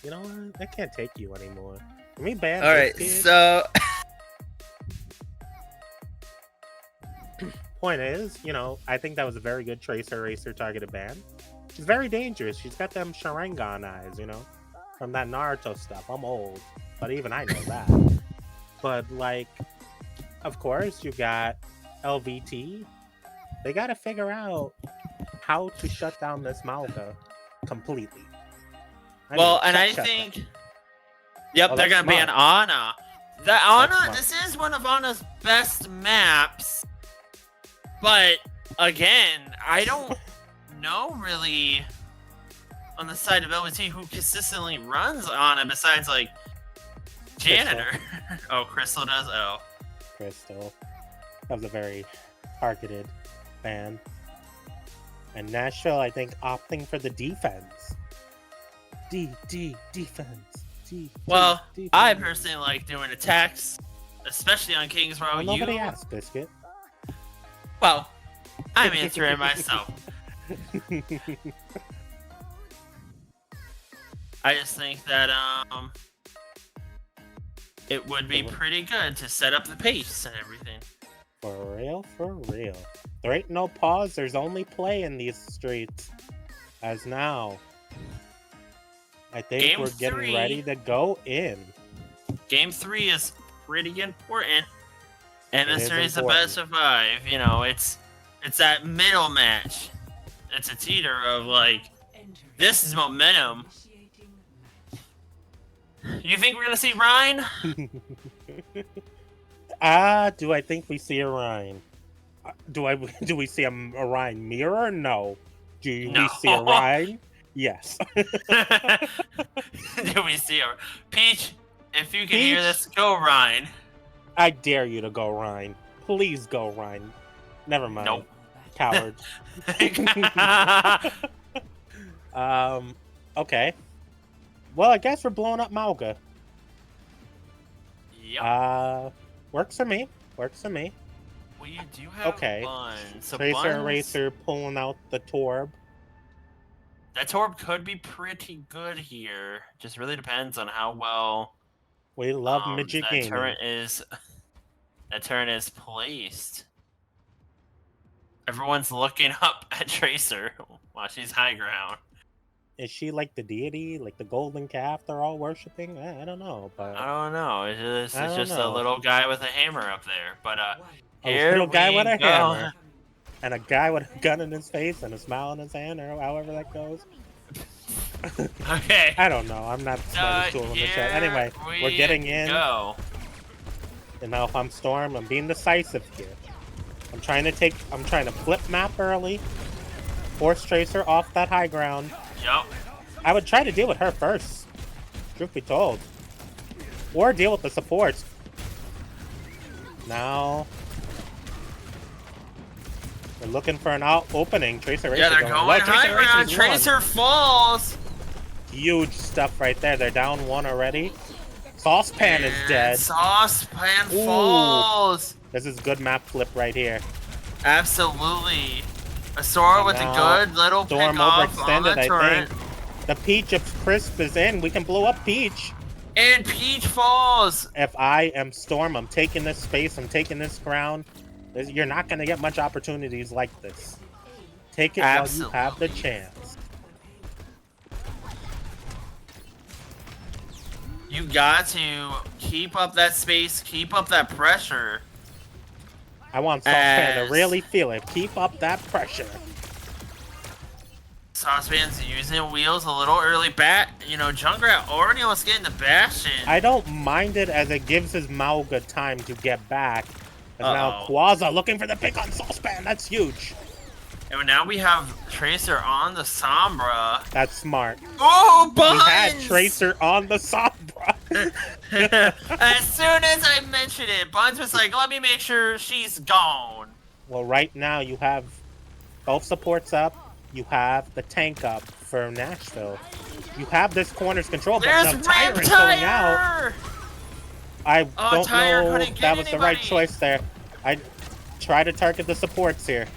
You know what? I can't take you anymore. Can we ban Alright, so... Point is, I think that was a very good Tracer Racer targeted ban. She's very dangerous. She's got them Sharingan eyes, from that Naruto stuff. I'm old, but even I know that. But, of course, you got LVT. They got to figure out how to shut down this Malga completely. I think... Yep, they're going to ban Ana. This is one of Ana's best maps. But, again, I don't know really on the side of LVT who consistently runs Ana besides, Janitor. Oh, Crystal does? Oh. Crystal. That was a very targeted ban. And Nashville, I think, opting for the defense. Defense. Well, defense. I personally like doing attacks, especially on King's Row. Well, nobody asked, Biscuit. Well, I'm answering myself. I just think that it would be pretty good to set up the pace and everything. For real. There ain't no pause, there's only play in these streets. As now. I think we're getting ready to go in. Game 3 is pretty important. And this series of best of 5, it's that middle match. It's a teeter of this is momentum. You think we're gonna see Ryan? Do I think we see a Ryan? Do we see a Ryan mirror? No. We see a Ryan? Yes. Do we see a Peach? If you can hear this, go Ryan. I dare you to go Ryan. Please go Ryan. Never mind. Nope. Coward. Okay. Well, I guess we're blowing up Malga. Yep. Works for me. Well, you do have Bun. So Tracer Racer pulling out the Torb. That Torb could be pretty good here. Just really depends on how well we love midget gaming. That turret is placed. Everyone's looking up at Tracer while she's high ground. Is she like the deity, like the golden calf they're all worshiping? I don't know, but I don't know. It's just a little guy with a hammer up there. But a little guy with a hammer and a guy with a gun in his face and a smile in his hand, or however that goes. Okay. I don't know. I'm not the smartest tool in the chat. Anyway, we're getting in. And now if I'm Storm, I'm being decisive here. I'm trying to flip map early. Force Tracer off that high ground. Yep. I would try to deal with her first, truth be told. Or deal with the supports. Now they're looking for an opening. Tracer Racer. Yeah, they're going high ground. Tracer falls. Huge stuff right there. They're down one already. Saucepan is dead. Saucepan falls. This is good map flip right here. Absolutely. A Sora with a good little Storm pick off overextended, on the turret. I think. The Peach of Crisp is in. We can blow up Peach. And Peach falls. If I am Storm, I'm taking this space. I'm taking this ground. You're not going to get much opportunities like this. Take it while you have the chance. You got to keep up that space, keep up that pressure. I want Saucepan to really feel it. Keep up that pressure. Saucepan's using wheels a little early. Junkrat already almost getting the bash in. I don't mind it as it gives his Malga time to get back. And now Quaza looking for the pick on Saucepan. That's huge. And now we have Tracer on the Sombra. That's smart. Oh, Buns! We had Tracer on the Sombra. As soon as I mentioned it, Buns was like, let me make sure she's gone. Well, right now you have both supports up. You have the tank up for Nashville. You have this corner's control, but There's the Tyrant's going out. I don't know if that was the right choice there. I try to target the supports here.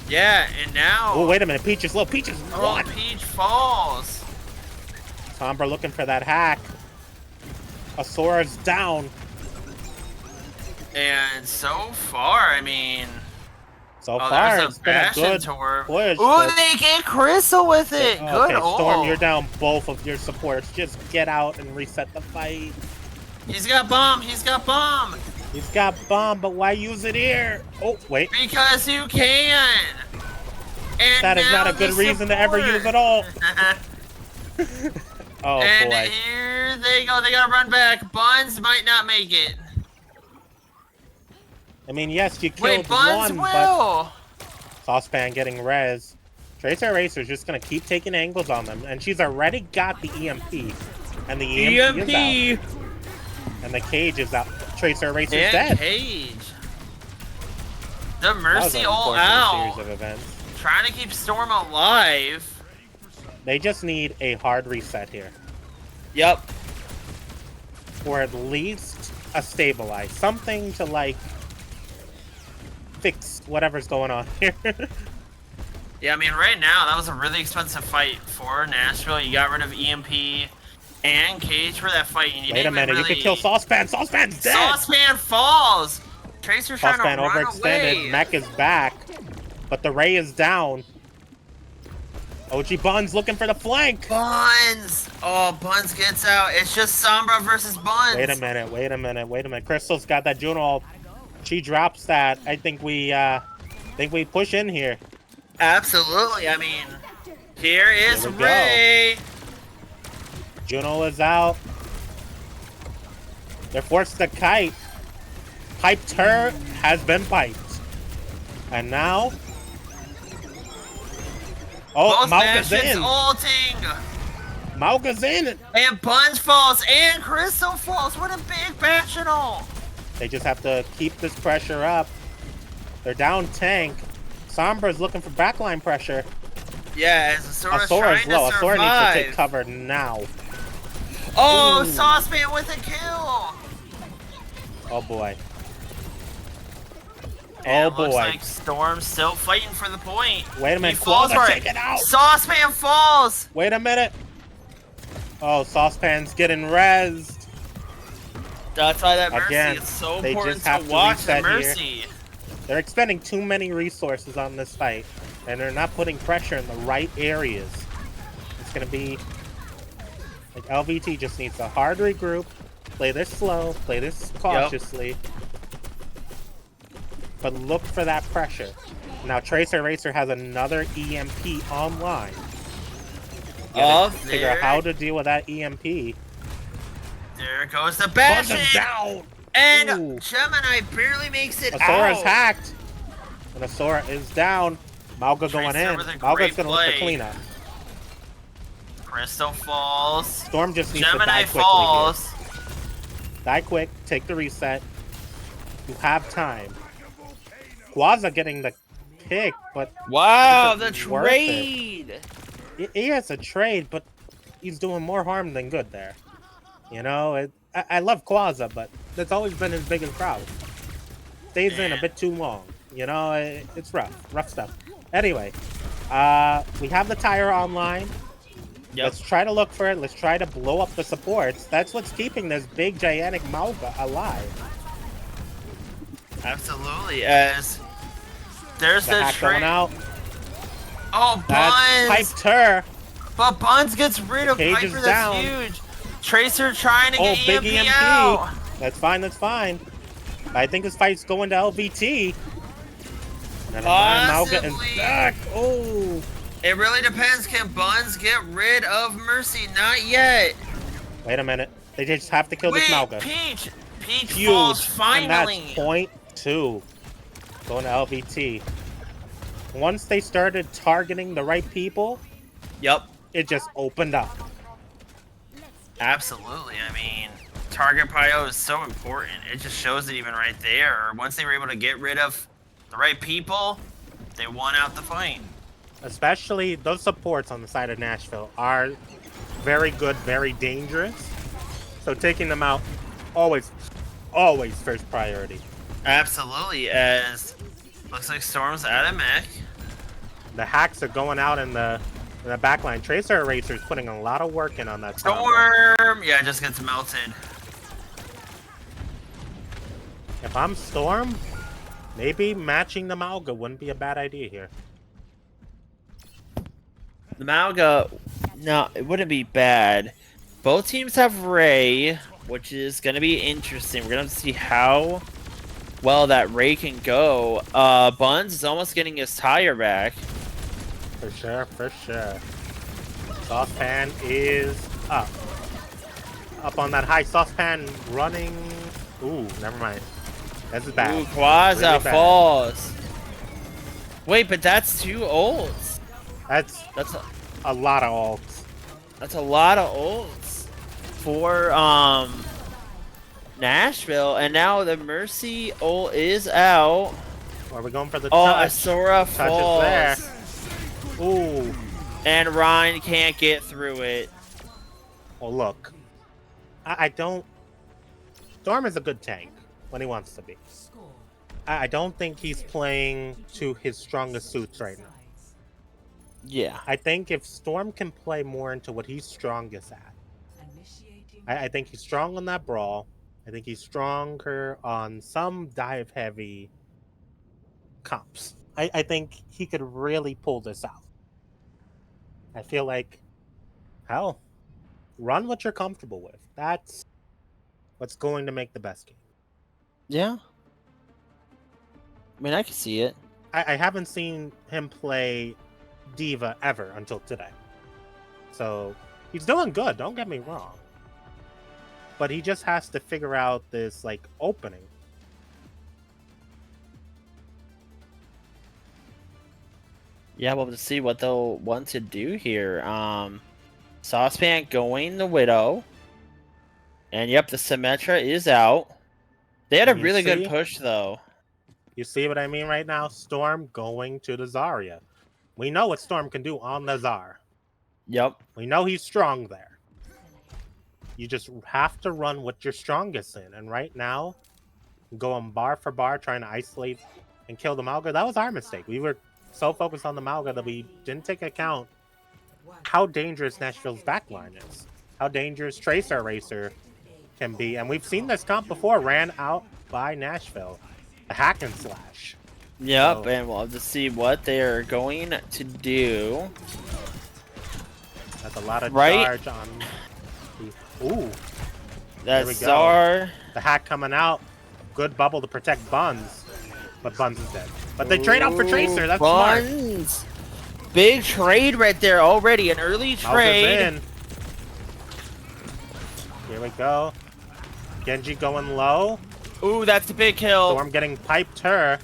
Yeah, and now... Oh, wait a minute. Peach is low. Peach is one. Peach falls. Sombra looking for that hack. Asora's down. And so far, I mean... So far, it's been a good push. Ooh, they get Crystal with it. Good. Okay, Storm, you're down both of your supports. Just get out and reset the fight. He's got bomb. He's got bomb. He's got bomb, but why use it here? Oh, wait. Because you can. And that is not a good reason to ever use it all. Oh, and boy. Here they go. They gotta run back. Buns might not make it. I mean, yes, you killed Buns one, will. but Saucepan getting res. Tracer Racer's just gonna keep taking angles on them, and she's already got the EMP. And the EMP is out. And the cage is out. Tracer Racer's dead. Cage. The Mercy all out. Series of events. Trying to keep Storm alive. They just need a hard reset here. Yep. Or at least a stabilize. Something to, like, fix whatever's going on here. Yeah, I mean, right now, that was a really expensive fight for Nashville. You got rid of EMP and Cage for that fight. And you Wait a minute, you could kill Saucepan. Saucepan's dead! Saucepan falls! Tracer's trying to run overextended. away. Mech is back, but the Ray is down. OG Buns looking for the flank. Buns! Oh, Buns gets out. It's just Sombra versus Buns. Wait a minute. Crystal's got that Juno. She drops that. I think we push in here. Absolutely. I mean, here is Ray. Juno is out. They're forced to kite. Piped her has been piped. And now... Oh, Mauga's in. Ulting. Mauga's in. And Buns falls and Crystal falls. What a big Bastional. They just have to keep this pressure up. They're down tank. Sombra's looking for backline pressure. Yeah, as Asora's low. to Asora needs to take cover now. Oh, Saucepan with a kill. Oh boy. And looks like Storm's still fighting for the point. Wait a minute, Quaza, take it out. Saucepan falls. Wait a minute. Oh, Saucepan's getting rezzed. That's why that Mercy is so important to watch the Mercy. Here. They're expending too many resources on this fight, and they're not putting pressure in the right areas. It's gonna be like LVT just needs a hard regroup, play this slow, play this cautiously, but look for that pressure. Now Tracer Racer has another EMP online. Figure out how to deal with that EMP. There goes the bashing. Down. And Gemini barely makes it Asora's hacked. And Asora is down. Mauga going in. Mauga's going to look for cleanup. Crystal falls. Storm just needs Gemini to die falls. quickly here. Die quick. Take the reset. You have time. Quaza getting the pick, but... Wow, the trade! He has a trade, but he's doing more harm than good there. You know, I love Quaza, but that's always been his biggest problem. Stays in a bit too long. You know, it's rough stuff. Anyway, we have the tire online. Yep. Let's try to look for it. Let's try to blow up the supports. That's what's keeping this big, gigantic Mauga alive. Absolutely, as there's the hack going out. Oh, Buns! Piped her. But Buns gets rid of Cage Piper. is That's down. Huge. Tracer trying to get big EMP out. That's fine. I think this fight's going to LVT. And Mauga is back. Oh. It really depends. Can Buns get rid of Mercy? Not yet. Wait a minute. They just have to kill this Mauga. Peach falls finally. And that's .2. Going to LVT. once they started targeting the right people, Yep. it just opened up. Absolutely. I mean, target prio is so important. It just shows it even right there. Once they were able to get rid of the right people, they won out the fight. Especially those supports on the side of Nashville are very good, very dangerous. So taking them out, always first priority. Absolutely, as looks like Storm's out of mech. The hacks are going out in the backline. Tracer Eraser is putting a lot of work in on that Storm! Combo. Yeah, it just gets melted. If I'm Storm, maybe matching the Malga wouldn't be a bad idea here. The Malga, no, it wouldn't be bad. Both teams have Ray, which is going to be interesting. We're going to see how well that Ray can go. Buns is almost getting his tire back. For sure, for sure. Saucepan is up. Up on that high. Saucepan running. Ooh, never mind. This is bad. Ooh, Quaza really falls. Wait, but that's 2 ults. That's a lot of ults. That's a lot of ults for Nashville, and now the Mercy ult is out. Are we going for the touch? Asura falls. There. Ooh. And Ryan can't get through it. Well, look. I don't... Storm is a good tank when he wants to be. I don't think he's playing to his strongest suits right now. Yeah. I think if Storm can play more into what he's strongest at, I think he's strong on that brawl. I think he's stronger on some dive-heavy comps. I think he could really pull this out. I feel like, hell, run what you're comfortable with. That's what's going to make the best game. Yeah. I mean, I can see it. I haven't seen him play Diva ever until today. So he's doing good, don't get me wrong. But he just has to figure out this like opening. Yeah, we'll see what they'll want to do here. Saucepan going the Widow. And yep, the Symmetra is out. They had a really good push though. You see what I mean right now? Storm going to the Zarya. We know what Storm can do on the Zar. Yep. We know he's strong there. You just have to run what you're strongest in. And right now, going bar for bar, trying to isolate and kill the Malga, that was our mistake. We were so focused on the Malga that we didn't take account how dangerous Nashville's backline is. How dangerous Tracer Racer can be. And we've seen this comp before, ran out by Nashville. A hack and slash. Yep, so, and we'll have to see what they're going to do. That's a lot of charge on... Ooh. That's Zar. The hack coming out. Good bubble to protect Buns. But Buns is dead. But they trade out for Tracer. That's Buns. Smart. Big trade right there already. An early trade. In. Here we go. Genji going low. Ooh, that's the big kill. Storm getting piped her.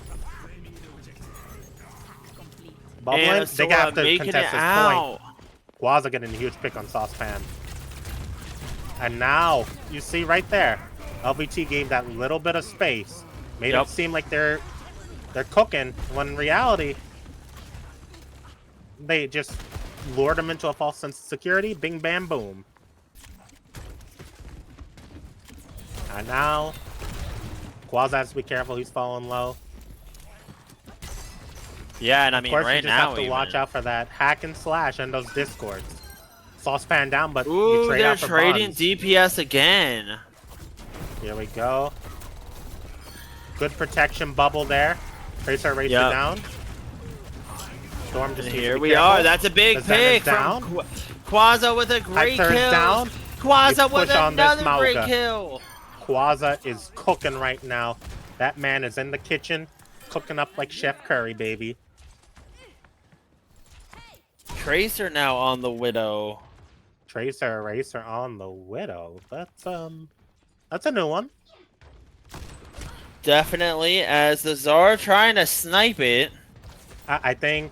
Bubbling. They have to contest this point. Quaza getting a huge pick on Saucepan. And now, you see right there, LVT gave that little bit of space. Made it seem like they're cooking, when in reality, they just lured them into a false sense of security. Bing, bam, boom. And now, Quaza has to be careful. He's falling low. Yeah, and I mean, right now, you just have to watch out for that hack and slash and those discords. Saucepan down, but you trade out for trading Buns. DPS again. Here we go. Good protection bubble there. Tracer Racer down. Storm just here we are. That's a big pick from Quaza with a great kill. Down. Quaza with another great kill. Quaza is cooking right now. That man is in the kitchen, cooking up like Chef Curry, baby. Tracer now on the Widow. Tracer Eraser on the Widow. That's a new one. Definitely, as the Zara trying to snipe it. I think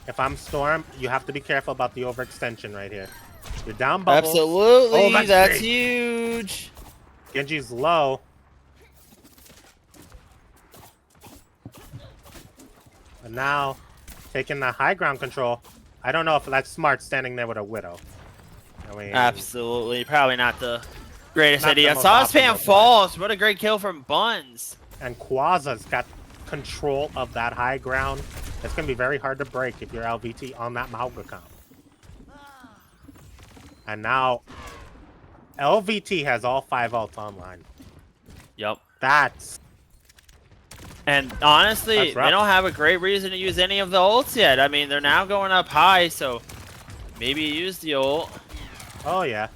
if I'm Storm, you have to be careful about the overextension right here. You're down bubbles. Absolutely, Oh, that's huge. Genji's low. And now, taking the high ground control. I don't know if that's smart standing there with a Widow. I mean, Absolutely, probably not the greatest Not idea. the most Saucepan optimal falls. What a great kill from Buns. and Quasa's got control of that high ground. It's going to be very hard to break if you're LVT on that Mauga comp. And now, LVT has all 5 ults online. Yep. That's And honestly, That's rough. they don't have a great reason to use any of the ults yet. I mean, they're now going up high, so maybe use the ult. Oh, yeah.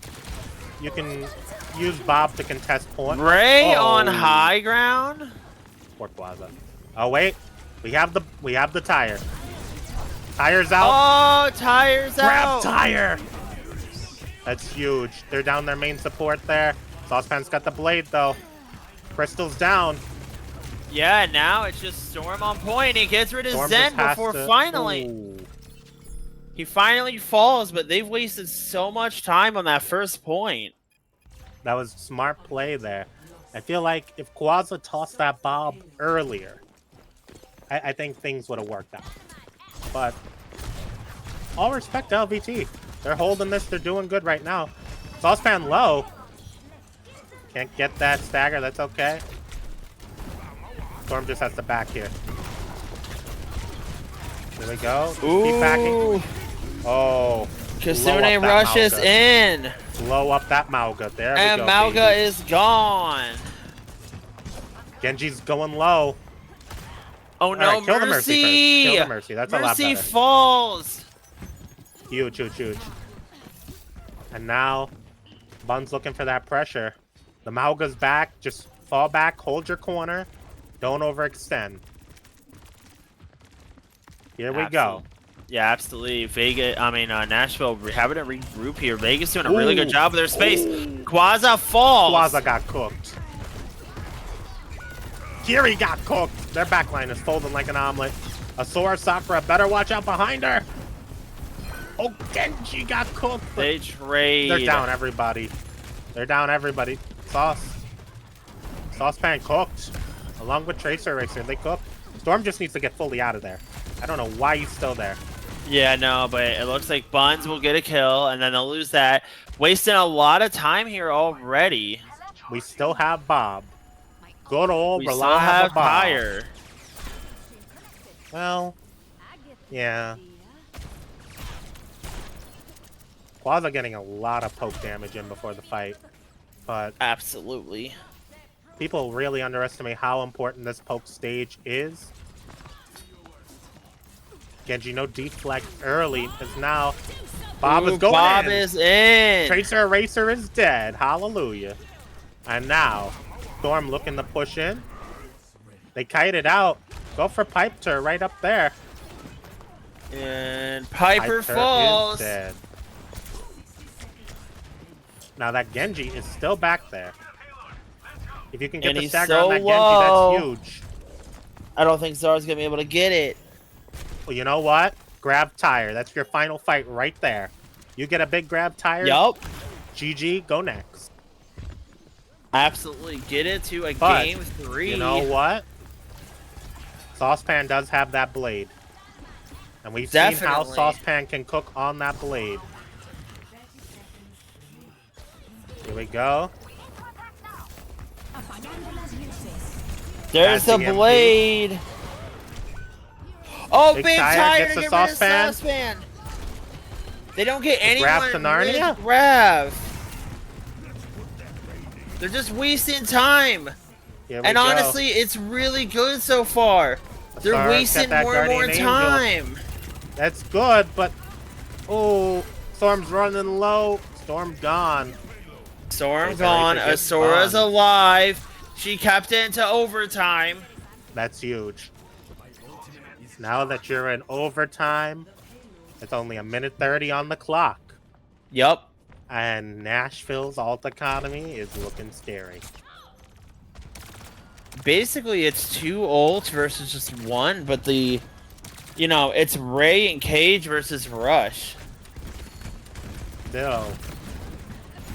You can use Bob to contest point. Ray on high ground. Poor Quasa. Oh, wait. We have the tire. Tire's out. Oh, Tire's out. Grab tire. That's huge. They're down their main support there. Saucepan's got the blade, though. Crystal's down. Yeah, now it's just Storm on point. He gets rid of Storm Zen just has before to- finally. Ooh. He finally falls, but they've wasted so much time on that first point. That was smart play there. I feel like if Quasa tossed that Bob earlier, I think things would have worked out. But all respect to LVT. They're holding this. They're doing good right now. Saucepan low. Can't get that stagger. That's okay. Storm just has to back here. There we go. Just keep backing. Oh. Kasune rushes in. Blow up that Mauga. There we go. And Mauga baby. is gone. Genji's going low. Oh no, right, kill the Mercy Mercy! first. Kill the Mercy. That's a lot Mercy better. falls. Huge, huge, huge. And now, Bun's looking for that pressure. The Mauga's back. Just fall back. Hold your corner. Don't overextend. Here we go. Yeah, absolutely. Nashville having to regroup here. Vegas doing a really good job with their space. Quasa falls. Quasa got cooked. Kiri got cooked. Their backline is folding like an omelet. Asura Sakura better watch out behind her. Oh, Genji got cooked. They trade. They're down everybody. They're down everybody. Saucepan cooked. Along with Tracer Racer, they cooked. Storm just needs to get fully out of there. I don't know why he's still there. Yeah, no, but it looks like Buns will get a kill, and then they'll lose that. Wasting a lot of time here already. We still have Bob. Good old We still reliable have Bob. Tire. Well, yeah. Quasa getting a lot of poke damage in before the fight, but Absolutely. people really underestimate how important this poke stage is. Genji, no deflect early, because now Bob is going Bob in. is in. Tracer Eraser is dead. Hallelujah. And now, Storm looking to push in. They kite it out. Go for Piper right up there. And Piper falls. Is dead. Now that Genji is still back there. If you can get And the he's stagger so on that low. Genji, that's huge. I don't think Zara's going to be able to get it. Well, you know what? Grab tire. That's your final fight right there. You get a big grab tire. Yup. GG, go next. Absolutely. Get it to a But, game 3. You know what? Saucepan does have that blade. And we've seen how Definitely. Saucepan can cook on that blade. Here we go. There's the That's the blade. Oh, Big big Tire tire gets to the get rid of Saucepan. Saucepan. They don't get anyone grab to Narnia? with grab. They're just wasting time. Here we And go. honestly, it's really good so far. They're Asara's got wasting that more and more Guardian time. That's good, but oh, Storm's running low. Storm's gone. Storm Tracer gone. Racer gets Asura's bombed. alive. She kept it into overtime. That's huge. Now that you're in overtime, it's only 1:30 on the clock. Yup. And Nashville's alt economy is looking scary. Basically, it's 2 ults versus just 1, but the You know, it's Ray and Cage versus Rush. No.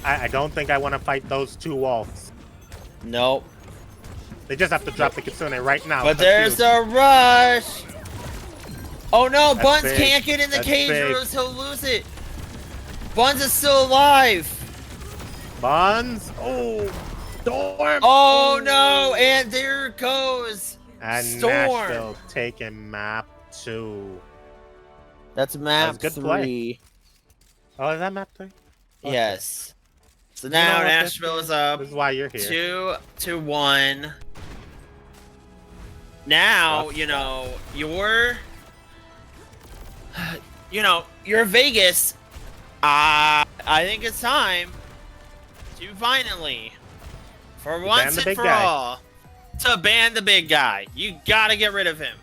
I don't think I want to fight those two wolves. Nope. They just have to drop the Kitsune right now. But there's a Rush! Oh no, That's Buns big. can't get in the That's cage big. or else he'll lose it. Buns is still alive. Buns. Oh, Storm. Oh no, and there goes And Storm. Nashville taking map 2. That's map good 3. play. Oh, is that map 3? Okay. Yes. So now Nashville is up. This is why you're here. 2-1. Now, you know, you're Vegas. I think it's time to finally, for once and for all, to ban the big guy. You gotta get rid of him.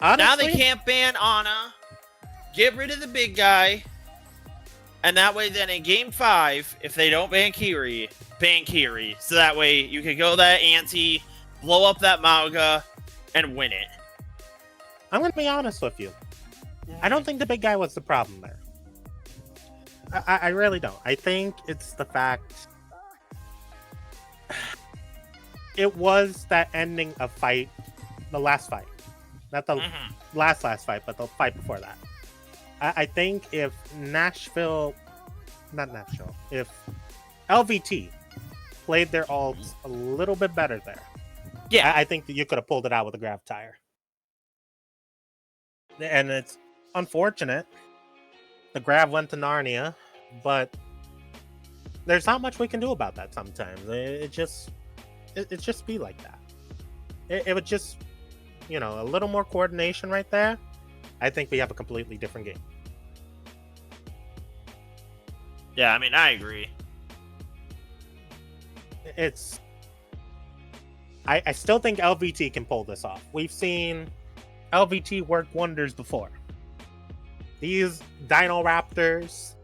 Honestly, Now they can't ban Ana. Get rid of the big guy. And that way, then in Game 5, if they don't ban Kiri, ban Kiri. So that way, you can go that ante, blow up that Mauga, and win it. I'm gonna be honest with you. I don't think the big guy was the problem there. I really don't. I think it's the fact it was that ending of fight, the last fight. Not the last fight, but the fight before that. I think if if LVT played their ults a little bit better there, yeah, I think that you could have pulled it out with a grav tire. And it's unfortunate the grav went to Narnia, but there's not much we can do about that sometimes. It just be like that. It would just, a little more coordination right there. I think we have a completely different game. Yeah, I mean, I agree. I still think LVT can pull this off. We've seen LVT work wonders before. These Dino Raptors,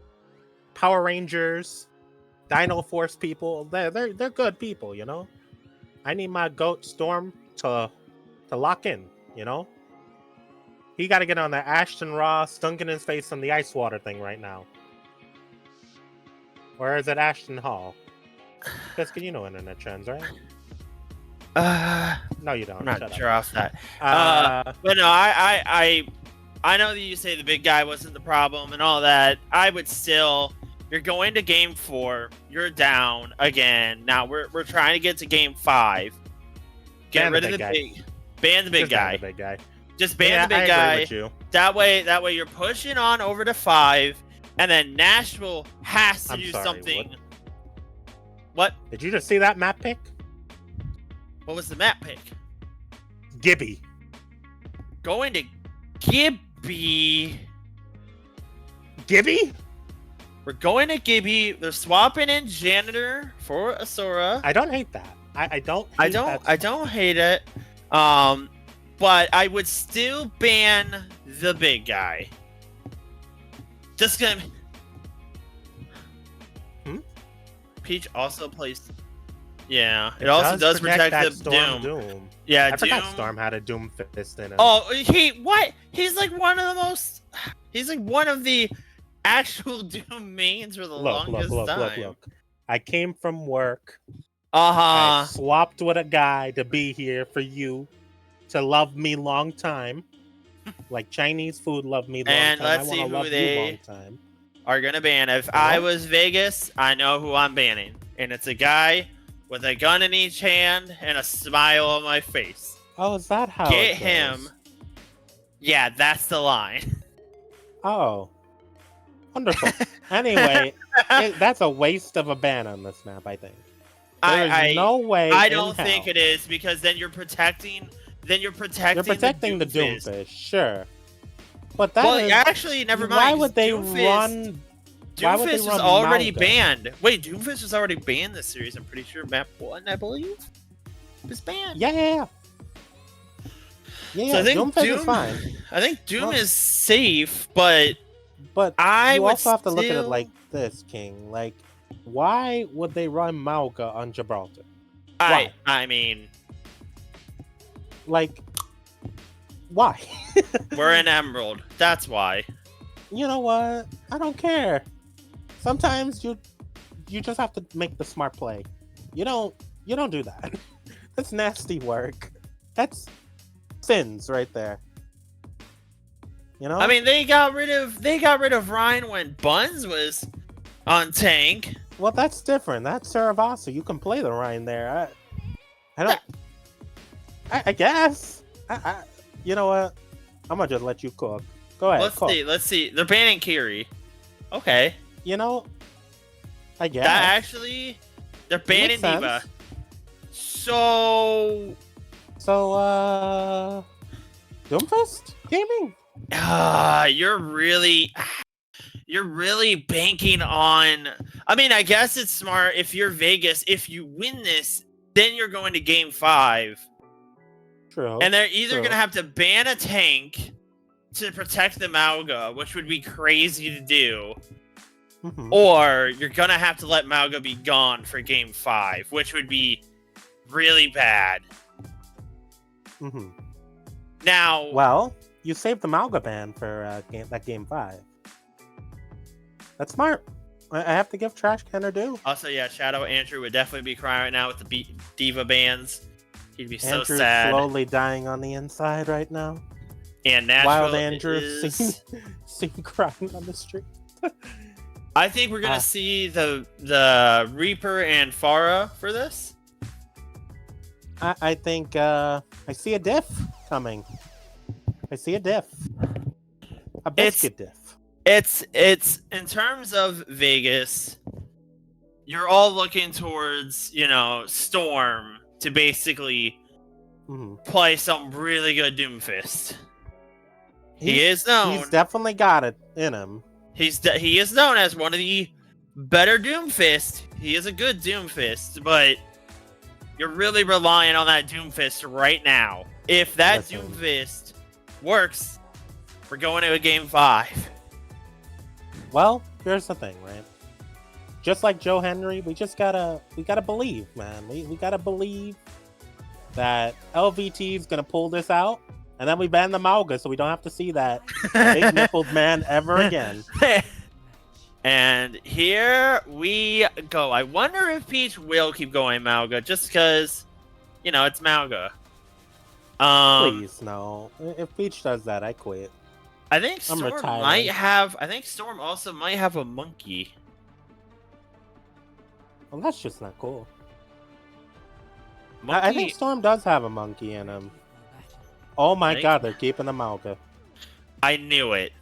Power Rangers, Dino Force people, they're good people, I need my goat Storm to lock in, He got to get on the Ashton Ross, dunking his face on the ice water thing right now. Or is it Ashton Hall? Jessica, you know internet trends, right? No, you don't. I'm not Shut sure up. off that. But no, I know that you say the big guy wasn't the problem and all that. I would still. You're going to Game 4. You're down again. Now we're trying to get to Game 5. Get rid of the big. Ban the big guy. Just ban the big guy. That way you're pushing on over to 5, and then Nashville has to do something. What? Did you just see that map pick? What was the map pick? Gibby. Going to Gibby. Gibby? We're going to Gibby. They're swapping in Janitor for Asura. I don't hate that. I don't hate it. But I would still ban the big guy. Just gonna. Peach also plays. Yeah, it also does protect the Doom. Yeah, I forgot Storm had a Doom fist in it. Oh, what? He's like one of the most. He's like one of the actual Doom mains for the longest time. Look. I came from work. I swapped with a guy to be here for you, to love me long time, like Chinese food love me long and time. Let's see who they are gonna ban. If I was Vegas, I know who I'm banning, and it's a guy with a gun in each hand and a smile on my face. Oh, is that how? Get him. Yeah, that's the line. Oh, wonderful. Anyway, that's a waste of a ban on this map, I think. There's no way. I don't think it is, because then you're protecting. You're protecting the Doomfist, sure. But actually, never mind. Why would they run? Doomfist was already banned. Wait, Doomfist was already banned this series. I'm pretty sure map 1, I believe, was banned. Yeah. So I think Doomfist is fine. I think Doom is safe, but I would also have to look at it like this, King. Like, why would they run Mauga on Gibraltar? I mean, like, Why? We're in Emerald. That's why. You know what? I don't care. Sometimes you just have to make the smart play. You don't do that. That's nasty work. That's sins right there. You know? I mean, they got rid of Ryan when Buns was on tank. Well, that's different. That's Saravasu. You can play the Ryan there. I don't. I guess. You know what? I'm gonna just let you cook. Go ahead. Let's see. They're banning Kiri. Okay. You know, I guess. That actually, they're banning Diva. So, Doomfist Gaming? You're really banking on. I mean, I guess it's smart if you're Vegas. If you win this, then you're going to Game 5. True. And they're either going to have to ban a tank to protect the Mauga, which would be crazy to do, or you're going to have to let Mauga be gone for Game 5, which would be really bad. Now, well, you saved the Mauga ban for Game 5. That's smart. I have to give Trash Can her due. Also, yeah, Shadow Andrew would definitely be crying right now with the Diva bans. He'd be so Andrew's sad. Slowly dying on the inside right now. And Nashville Wild Andrew seen crying on the street. I think we're gonna see the Reaper and Farah for this. I think I see a diff coming. I see a diff. A biscuit diff. It's in terms of Vegas, you're all looking towards, Storm to basically play some really good Doomfist. He is known. He's definitely got it in him. He is known as one of the better Doomfist. He is a good Doomfist, but you're really relying on that Doomfist right now. If that Doomfist works, we're going to a Game 5. Well, here's the thing, right? Just like Joe Henry, we gotta believe, man. We gotta believe that LVT is gonna pull this out, and then we ban the Mauga, so we don't have to see that big nippled man ever again. And here we go. I wonder if Peach will keep going Mauga, just because, it's Mauga. Please, no. If Peach does that, I quit. I think Storm Storm also might have a monkey. Well, that's just not cool. Monkey... I think Storm does have a monkey in him. Oh my god, they're keeping the Mauga. I knew it.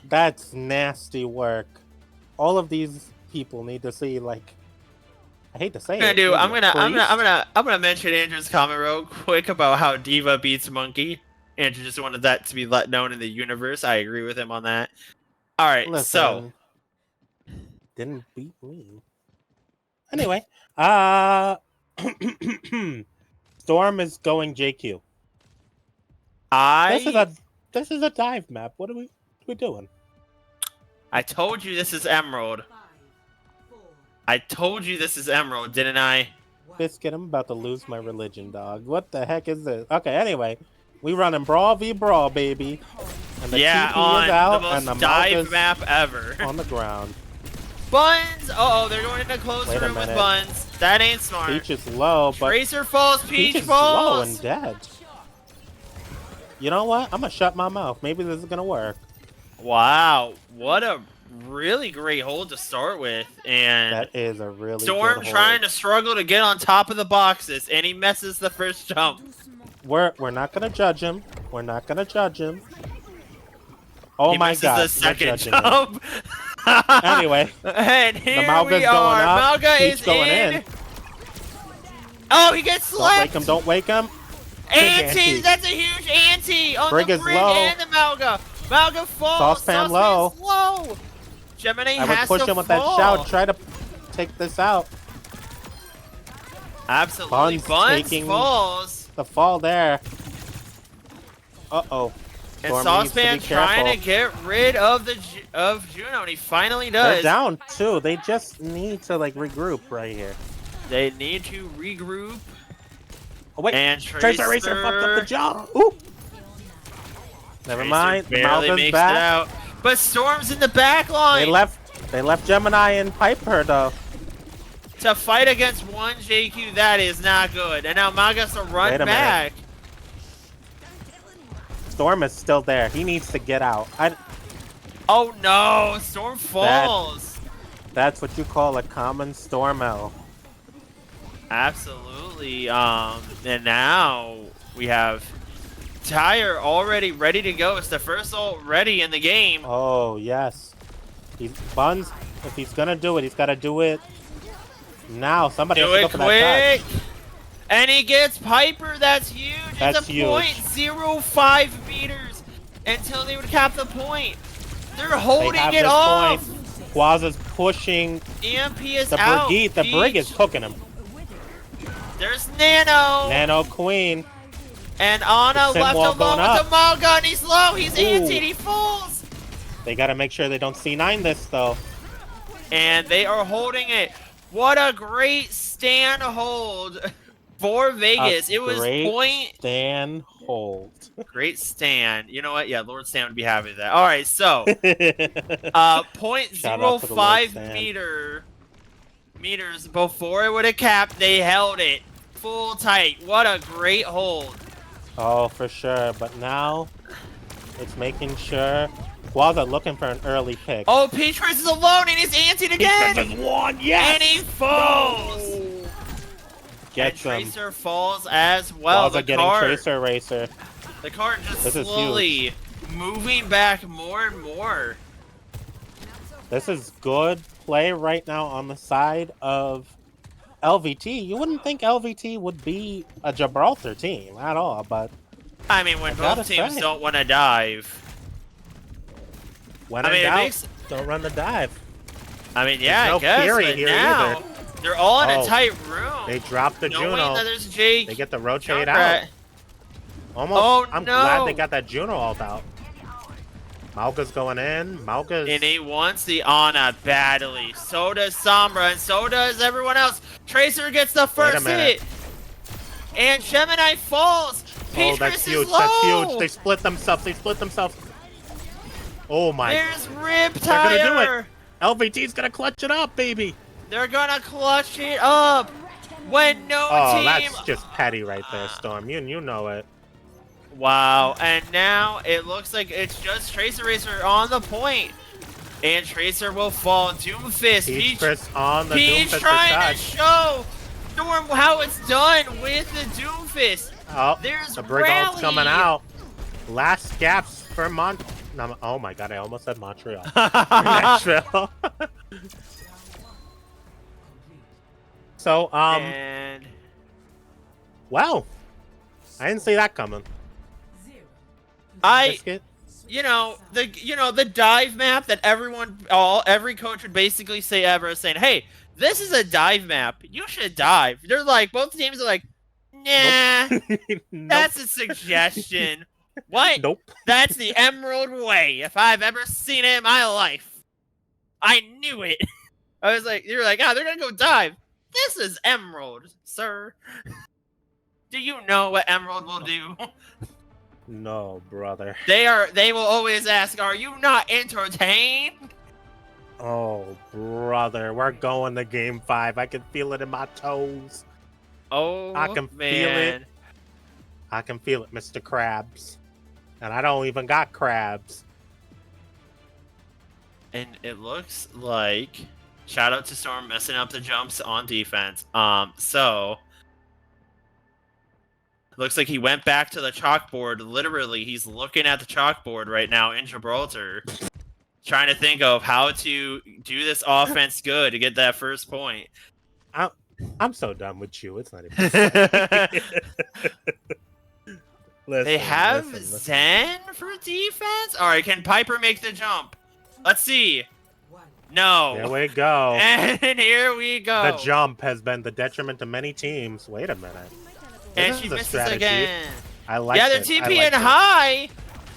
That's nasty work. All of these people need to see, like, I hate to say it. I'm gonna mention Andrew's comment real quick about how Diva beats Monkey. Andrew just wanted that to be let known in the universe. I agree with him on that. All right, so didn't beat me. Anyway, Storm is going JQ. This is a dive map. What are we doing? I told you this is Emerald. Didn't I? Biscuit, I'm about to lose my religion, dog. What the heck is this? Okay, anyway. We running Brawl v Brawl, baby. And the TP is out, the most and the dive map ever. On the ground. Buns! They're going into closed room with Buns. That ain't smart. Peach is low, but... Tracer falls, Peach is falls! Low and dead. You know what? I'm gonna shut my mouth. Maybe this is gonna work. Wow. What a really great hold to start with. And that is a really Storm good trying to struggle to get on top of the boxes, and he messes the first jump. We're not gonna judge him. Oh my god! The second jump. Anyway, and here the Mauga's we are. Going up. Mauga Peach is going in. Oh, he gets slapped. Don't wake him. Ante, that's a huge ante on Brig the is Brig low. and the Mauga. Mauga falls. Saucepan low. Gemini I would has push to him with fall. that shout. Try to take this out. Absolutely. Buns falls. The fall there. Uh-oh. And Saucepan trying to get rid of Juno, and he finally does. They're down too. They just need to regroup right here. They need to regroup. Oh, wait. And Tracer Racer fucked up the jump. Ooh. Never mind. Barely makes back. it out. But Storm's in the back line. They left Gemini and Piper though. To fight against one JQ, that is not good. And now Magas to run back. Storm is still there. He needs to get out. Oh no! Storm falls. That's what you call a common Storm L. Absolutely. And now we have Tyre already ready to go. It's the first ult ready in the game. Oh yes. Buns. If he's gonna do it, he's gotta do it now. Somebody has to go for that touch. And he gets Piper. That's huge. That's it's a huge. 0.05 meters until they would cap the point. They're holding it this off. Point. Quaza's pushing. EMP is the out. Brigitte. The Brig is cooking him. There's Nano. Nano Queen. And Ana left alone with the Malgun. He's low. He's anti. He falls. They gotta make sure they don't C9 this though. And they are holding it. What a great stand hold for Vegas. It was stand hold. Great stand. You know what? Yeah, Lord Stan would be happy with that. All right, so 0.05 meters before it would have capped. They held it full tight. What a great hold. Oh, for sure. But now it's making sure. Quaza looking for an early pick. Oh, Peachtris is alone and he's antied again. Peachtris is one, yes. And he falls. No. Gets him. Tracer falls as well. Quaza getting Tracer Racer. The card just slowly moving back more and more. This is good play right now on the side of LVT. You wouldn't think LVT would be a Gibraltar team at all, but I mean, when both teams don't want to dive. When in doubt, don't run the dive. I mean, yeah, I guess, but now they're all in a tight room. They dropped the Juno. That there's Jake. They get the rotate out. Almost. I'm glad they got that Juno ult out. Malga's going in. Malga's. And he wants the Ana badly. So does Sombra, and so does everyone else. Tracer gets the first hit. And Gemini falls. Oh, that's huge. That's huge. They split themselves. Oh my. There's Rib Tyre. They're gonna do it. LVT's gonna clutch it up, baby. They're gonna clutch it up. When team. Oh, that's just petty right there, Storm. You know it. Wow. And now it looks like it's just Tracer Racer on the point. And Tracer will fall. Doomfist. Peach on the Peach Doomfist trying to show Storm how it's done with the Doomfist. Oh, there's the Brig ult's coming out. Last gaps for oh my god, I almost said Montreal. Nashville. So, wow. I didn't see that coming. The dive map that every coach would basically say ever is saying, hey, this is a dive map. You should dive. They're like, both teams are like, nah, nope. That's a suggestion. What? Nope. That's the Emerald way. If I've ever seen it in my life. I knew it. I was like, you're like, they're gonna go dive. This is Emerald, sir. Do you know what Emerald will do? No, brother. They will always ask, are you not entertained? Oh, brother. We're going to game 5. I can feel it in my toes. Oh, I can feel it. I can feel it, Mr. Krabs. And I don't even got crabs. And it looks like... Shout out to Storm messing up the jumps on defense. Looks like he went back to the chalkboard. Literally, he's looking at the chalkboard right now in Gibraltar. Trying to think of how to do this offense good to get that first point. I'm so done with you. It's not even They have Zen for defense? Alright, can Piper make the jump? Let's see. No. There we go. And here we go. The jump has been the detriment to many teams. Wait a minute. And she misses again. I like they're TPing high.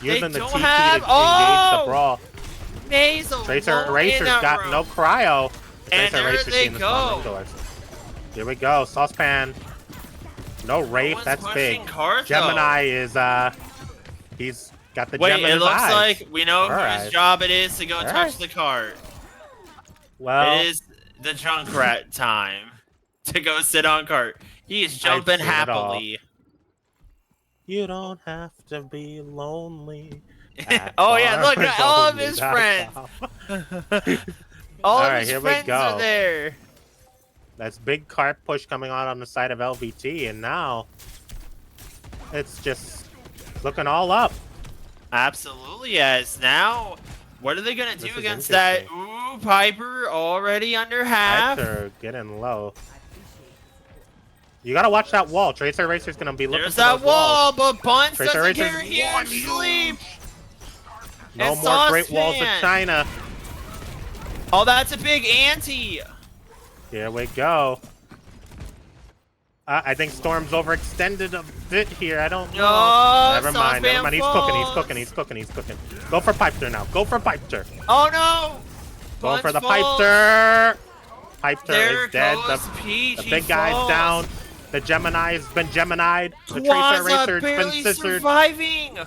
Using they the don't TP have... to engage the brawl. Tracer Racer's got room. no cryo. And there they go. Here we go. Saucepan. No Wraith, one's that's pushing big. Cartho. Gemini is, he's got the Wait, gem in it his looks eyes. like we know Alright. whose job it is to go touch Alright. the cart. Well, It is the Junkrat time to go sit on cart. He is jumping seen it all. happily. you don't have to be lonely. Oh yeah, look, Farmers all of Only his friends. .com. All Alright, of his here we friends go. are there. That's big cart push coming on the side of LVT, and now it's just looking all up. Absolutely, yes. Now, what are they gonna do This is against that? interesting. Ooh, Piper already under half. Piper getting low. You gotta watch that wall. Tracer Racer's gonna be looking There's for that those wall, walls. but Bunce Tracer doesn't Racer's care. He one sleep. No And more Great Walls of Saucepan. China. Oh, that's a big ante. Here we go. I think Storm's overextended a bit here. I don't know. No, Never mind. Never Saucepan mind. He's falls. cooking. He's cooking. Go for Piper now. Go for Piper. Oh no. Going for the falls. Piper. Piper There is dead. goes Peach. The He big guy's falls. down. The Gemini has been Gemini'd. The Tracer Quaza Racer's been barely scissored. surviving.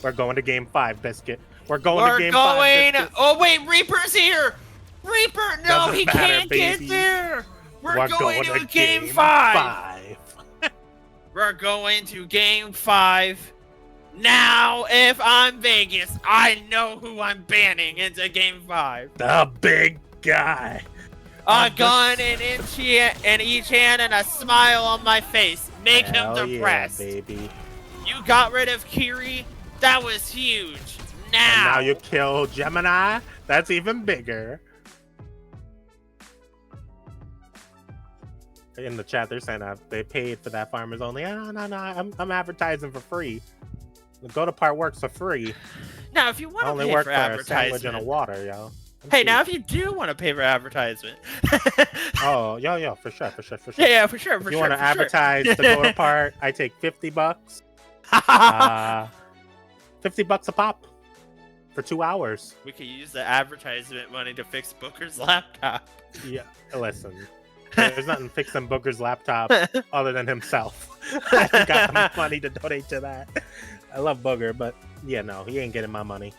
We're going to game 5, Biscuit. We're going to We're game going. 5. Biscuit. Oh wait, Reaper's here. Reaper, no, Doesn't he matter, can't baby. get there. We're going to game game 5. We're going to game 5. Now, if I'm Vegas, I know who I'm banning into game 5. The big guy. A gun in each hand and a smile on my face. Make Hell him depressed. Yeah, baby. You got rid of Kiri. That was huge. And Now. now you kill Gemini. That's even bigger. In the chat, they're saying that they paid for that Farmers Only. No. I'm advertising for free. Go to Part Works for free. Now, if you I want to only pay work for for a sandwich and a advertisement. water, yo. Hey, now if you do want to pay for advertisement. Oh, yo, for sure. Yeah, for sure. If you want to advertise the Go to Part, I take $50. $50 a pop for 2 hours. We could use the advertisement money to fix Booker's laptop. Yeah, listen. There's nothing fixing Booker's laptop other than himself. I got the money to donate to that. I love Booker, but yeah, no, he ain't getting my money.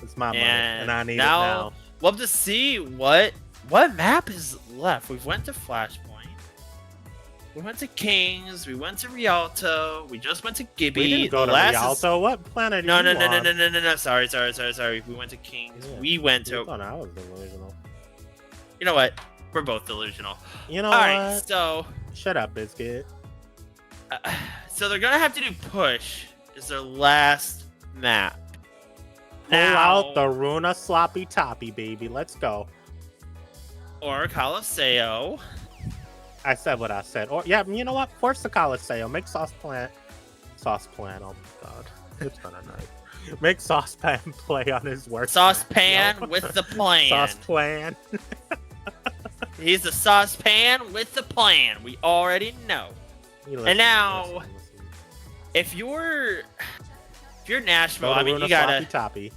It's my money, and I need it now. We'll have to see what map is left. We went to Flashpoint. We went to Kings. We went to Rialto. We just went to Gibby. We didn't go to Rialto. What planet? No. are you on? No. Sorry. We went to Kings. Yeah. We went to. Oh, no, I was delusional. You know what? We're both delusional. You know All what? right, so Shut up, Biscuit. so they're gonna have to do push. Is their last map. Pull out the Runa Sloppy Toppy, baby. Let's go. Or Colosseo. I said what I said. Or yeah, you know what? Force the Colosseo. Make Sauce Plant. Oh my god, it's kind of nice. Make Saucepan play on his work. Saucepan with the plan. Saucepan. He's the saucepan with the plan. We already know. And now, if you're Nashville, I mean, you gotta. Toppy.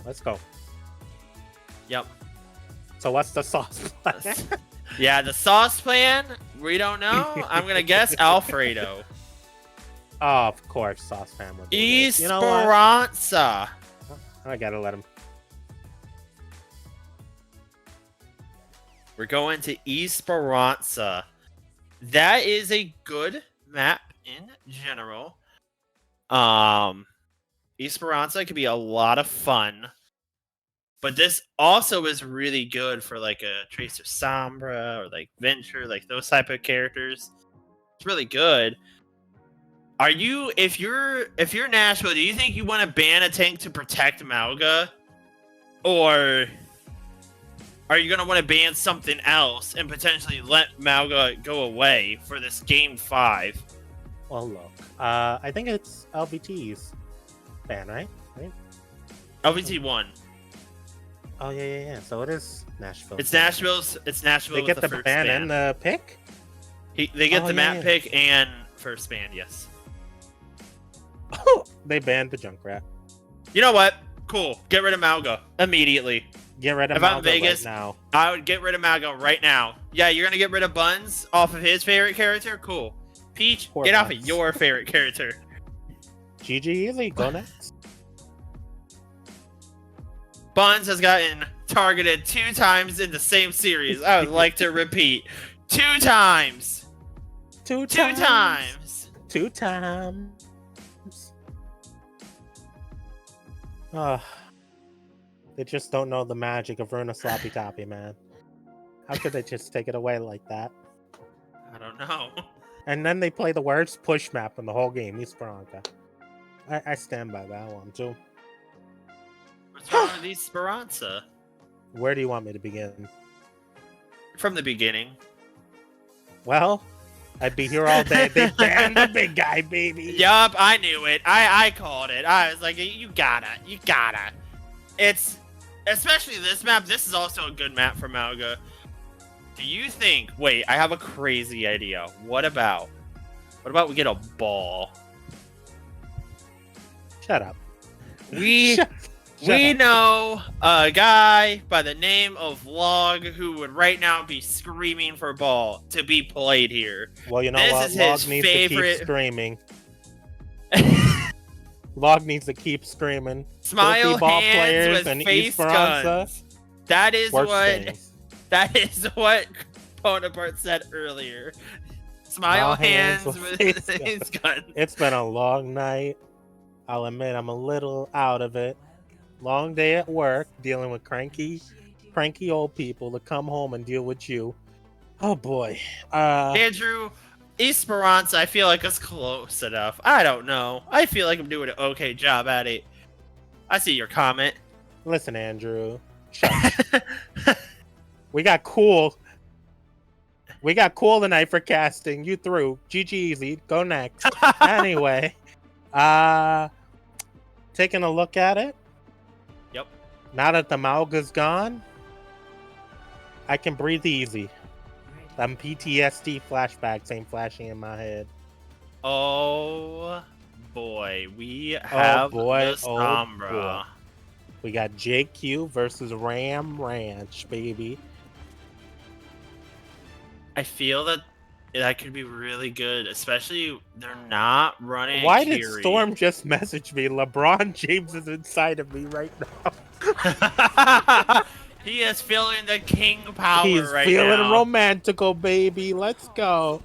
Let's go. Yep. So what's the sauce plan? Yeah, the sauce plan. We don't know. I'm gonna guess Alfredo. Oh, of course, saucepan would be this. You know what? Esperanza. I gotta let him. We're going to Esperanza. That is a good map in general. Esperanza could be a lot of fun. But this also is really good for like a Tracer Sombra or like Venture, like those type of characters. It's really good. Are you, if you're Nashville, do you think you want to ban a tank to protect Malga? Or are you going to want to ban something else and potentially let Malga go away for this game 5? Well, look. I think it's LVT's ban, right? LVT 1. Oh yeah. So it is Nashville. It's Nashville. They get the first ban and the pick. They get the map yeah. pick and first ban. Yes. Oh, they banned the Junkrat. You know what? Cool. Get rid of Malga immediately. Get rid of If I'm Malga Vegas, right now. I would get rid of Malga right now. Yeah, you're gonna get rid of Buns off of his favorite character. Cool. Peach, Poor get off Buns. of your favorite character. GG easy, go next. Buns has gotten targeted 2 times in the same series. I would like to repeat. 2 times. 2 2 times. times. 2 times. They just don't know the magic of Runa Sloppy Toppy, man. How could they just take it away like that? I don't know. And then they play the worst push map in the whole game, Esperanza. I stand by that one, too. What's wrong with Esperanza? Where do you want me to begin? From the beginning. Well, I'd be here all day. They banned the big guy, baby. Yup, I knew it. I called it. I was like, you gotta. It's, especially this map, this is also a good map for Malga. Do you think, wait, I have a crazy idea. What about we get a ball? Shut up. We Shut know a guy by the name of Log who would right now be screaming for ball to be played here. Well, you know This what? is Log his needs to favorite- keep screaming. Log needs to keep screaming. Smile Filthy ball hands players with and face Esperanza. guns. That is Worst what things. that is what Bonaparte said earlier. Smile hands with face guns. It's been a long night. I'll admit I'm a little out of it. Long day at work, dealing with cranky old people to come home and deal with you. Oh boy. Andrew, Esperanza, I feel like it's close enough. I don't know. I feel like I'm doing an okay job at it. I see your comment. Listen, Andrew. Shush. We got cool. We got cool tonight for casting. You through. GG easy. Go next. Anyway. Taking a look at it. Yep. Now that the Malga's gone, I can breathe easy. Them PTSD flashbacks ain't flashing in my head. Oh boy, we have the Sombra. boy. We got JQ versus Ram Ranch, baby. I feel that could be really good, especially they're not running. Why did Kiri. Storm just message me? LeBron James is inside of me right now. He is feeling the king power He's right feeling now. romantical, baby. Let's go.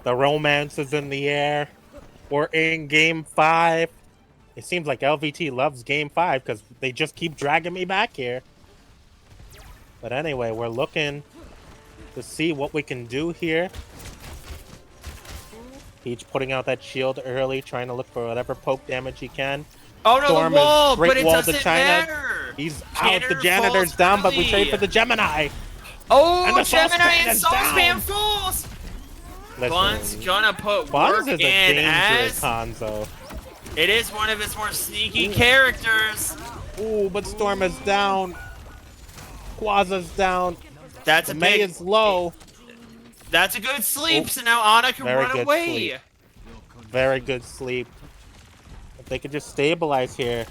The romance is in the air. We're in Game 5. It seems like LVT loves Game 5 because they just keep dragging me back here. But anyway, we're looking to see what we can do here. Peach putting out that shield early, trying to look for whatever poke damage he can. Oh no, Storm the wall, is great but it wall to doesn't China. matter. He's Janitor out. The janitor's falls down, but we early. trade for the Gemini. Oh, And the Soul Gemini Span and is Soul down. Spam falls. Bun's gonna put Buns work is a in dangerous as Hanzo. it is one of his more sneaky characters. Ooh, but Storm is down. Quaza's down. That's a May big. is low. That's a good sleep. Oh, So now Anna can very run good away. sleep. Very good sleep. If they could just stabilize here,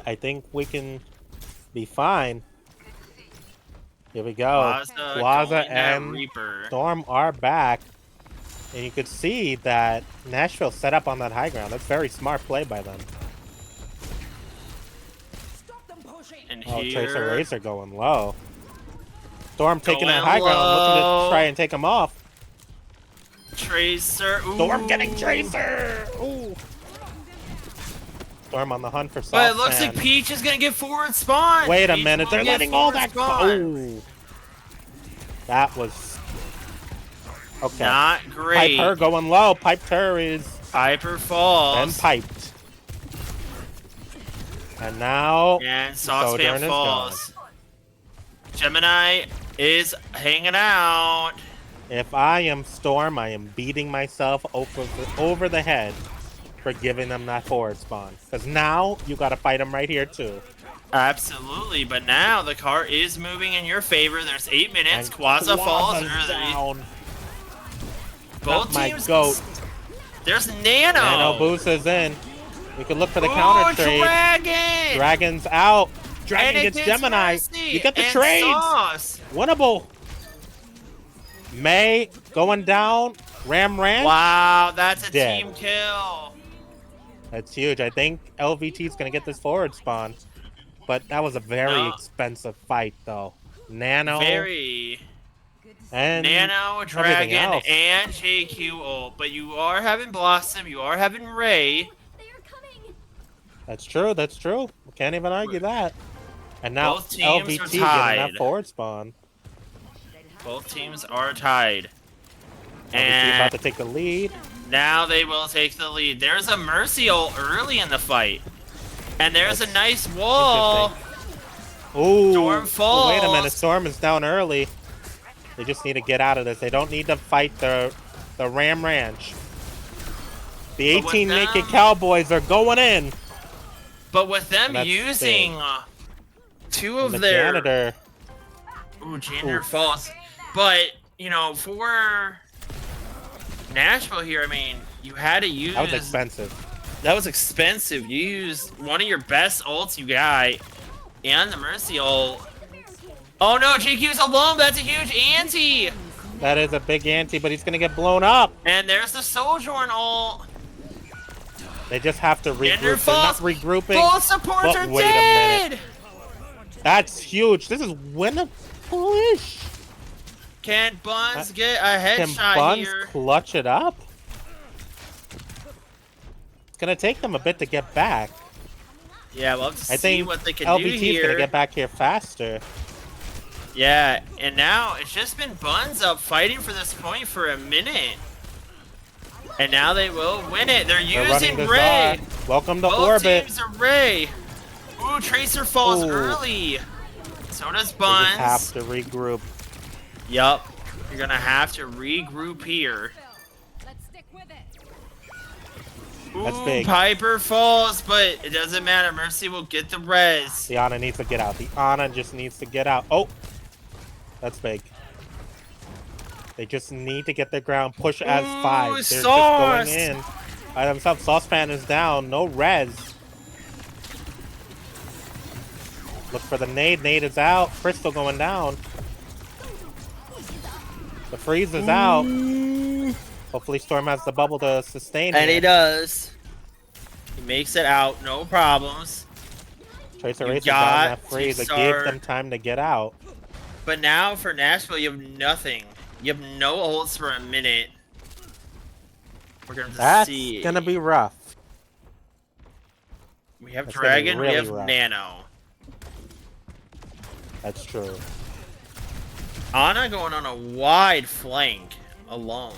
I think we can be fine. Here we go. Plaza and Reaper. Storm are back. And you could see that Nashville set up on that high ground. That's very smart play by them. And Oh, here, Tracer Razor going low. Storm taking that Going high ground, looking low. to try and take him off. Tracer. Ooh. Storm getting Tracer! Ooh. Storm on the hunt for soft But it looks sand. like Peach is gonna get forward spawn. Wait a Peach minute, will they're get letting all forward that spawn. go. Ooh. That was... Okay. Not great. Piper going low. Piped her is Piper then falls. piped. And now... And Soft Sojourn Spam is falls. Gemini is hanging out. If I am Storm, I am beating myself over the head for giving them that forward spawn. Because now, you gotta fight them right here, too. Absolutely, but now the car is moving in your favor. There's 8 minutes. And Quaza falls Quaza's early. down. Both Not my teams. goat. There's Nano. Nano boost is in. We could look for the Ooh, counter trade. Dragon. Dragon's out. And Dragon it gets gets Gemini. Mercy You get the and trades. Sauce. Winnable. May going down. Ram Ranch. Wow, that's a Dead. team kill. That's huge. I think LVT is going to get this forward spawn. But that was a very expensive fight, though. Nano. Very. And Nano, Dragon, and JQ ult. But you are having Blossom. You are having Ray. That's true. That's true. We can't even argue that. And now both teams LVT are getting tied. that forward spawn. Both teams are tied. LVT And about to take the lead. now they will take the lead. There's a Mercy ult early in the fight. And there's a nice wall. Ooh. Storm falls. Wait a minute. Storm is down early. They just need to get out of this. They don't need to fight the Ram Ranch. The 18 naked cowboys are going in. But with them using two of their... Janitor. Ooh, Janitor falls. But, you know, for Nashville here, I mean, you had to use... That was expensive. That was expensive. You used one of your best ults you got and the Mercy ult. Oh no, JQ's alone. That's a huge ante. That is a big ante, but he's going to get blown up. And there's the Sojourn ult. They just have to regroup. They're not regrouping. Both supports are dead. That's huge. This is winnable-ish. Can Buns get a headshot here? Can Buns clutch it up? It's going to take them a bit to get back. Yeah, we'll have to see what they can do here. LVT is going to get back here faster. Yeah, and now it's just been Buns up fighting for this point for a minute. And now they will win it. They're using Ray. Welcome to Both Orbit. Teams are Ray. Ooh, Tracer falls early. So does Buns. They just have to regroup. Yup. You're going to have to regroup here. Let's stick with it. Ooh, that's big. Piper falls, but it doesn't matter. Mercy will get the res. The Ana needs to get out. The Ana just needs to get out. Oh, that's big. They just need to get the ground. Push as 5. They're just going in by themselves. Saucepan is down. No res. Look for the nade. Nade is out. Crystal going down. The freeze is out. Hopefully Storm has the bubble to sustain. And he does. He makes it out. No problems. Tracer Racer down that freeze. It gave them time to get out. But now for Nashville, you have nothing. You have no ults for a minute. We're going to see. That's gonna be rough. We have Dragon, really we have rough. Nano. That's true. Ana going on a wide flank alone.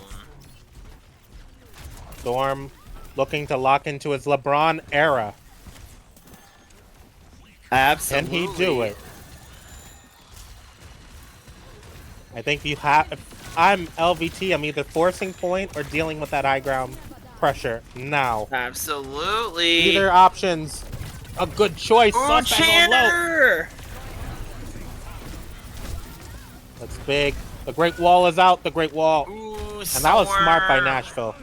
Storm looking to lock into his LeBron era. Absolutely. Can he do it? I think you have. If I'm LVT, I'm either forcing point or dealing with that high ground pressure now. Absolutely. Either option's a good choice. Oh, Janitor! That's big. The Great Wall is out. The Great Wall. Ooh, and that was smart by Nashville.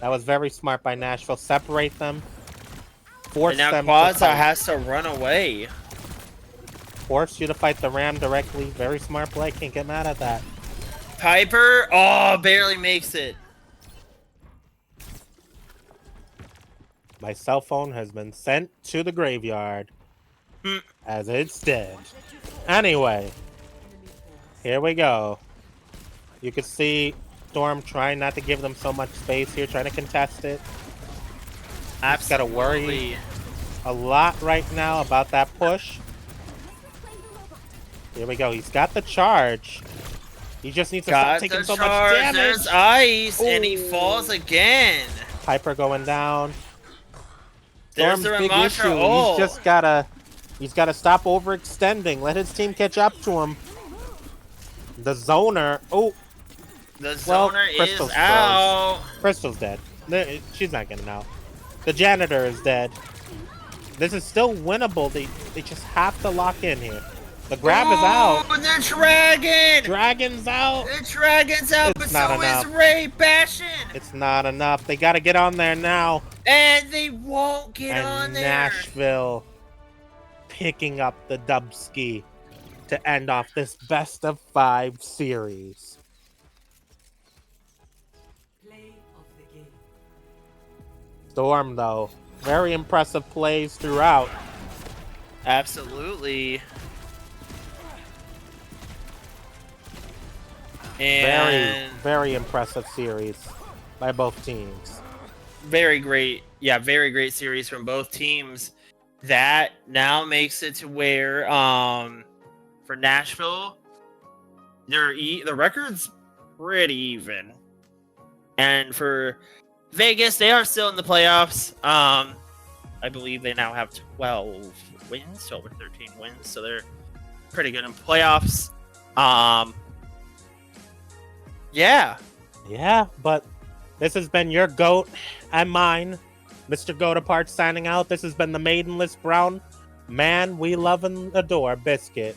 That was very smart by Nashville. Separate them. Force them. And now Quaza has to run away. Force you to fight the Ram directly. Very smart play. Can't get mad at that. Piper, oh, barely makes it. My cell phone has been sent to the graveyard. As it's dead. Anyway. Here we go. You can see Storm trying not to give them so much space here. Trying to contest it. He's got to worry a lot right now about that push. Here we go. He's got the charge. He just needs to stop taking so much damage. There's ice, and he falls again. Piper going down. There's Storm's the big issue. He's just gotta stop overextending. Let his team catch up to him. The zoner. Oh. The zoner is out. Crystal's dead. She's not getting out. The janitor is dead. This is still winnable. They just have to lock in here. The grab is out. The dragon! Dragon's out. The dragon's out, but so is Ray Bastion. It's not enough. They got to get on there now. And they won't get on there. Nashville picking up the dubski to end off this best of 5 series. Storm, though, very impressive plays throughout. Absolutely. Very, very impressive series by both teams. Very great. Yeah, very great series from both teams. That now makes it to where, for Nashville, the record's pretty even. And for Vegas, they are still in the playoffs. I believe they now have 12 wins, over 13 wins, so they're pretty good in playoffs. Yeah. Yeah, but this has been your GOAT and mine, Mr. Goat Apart, signing out. This has been the Maidenless Brown Man We Love and Adore Biscuit.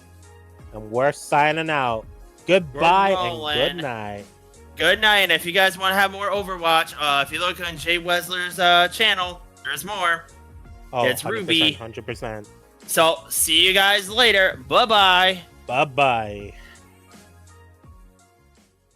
And we're signing out. Goodbye and good night. Good night. And if you guys want to have more Overwatch, if you look on Jay Wessler's channel, there's more. Oh, it's 100%, Ruby. 100%. So, see you guys later. Bye-bye. Bye-bye.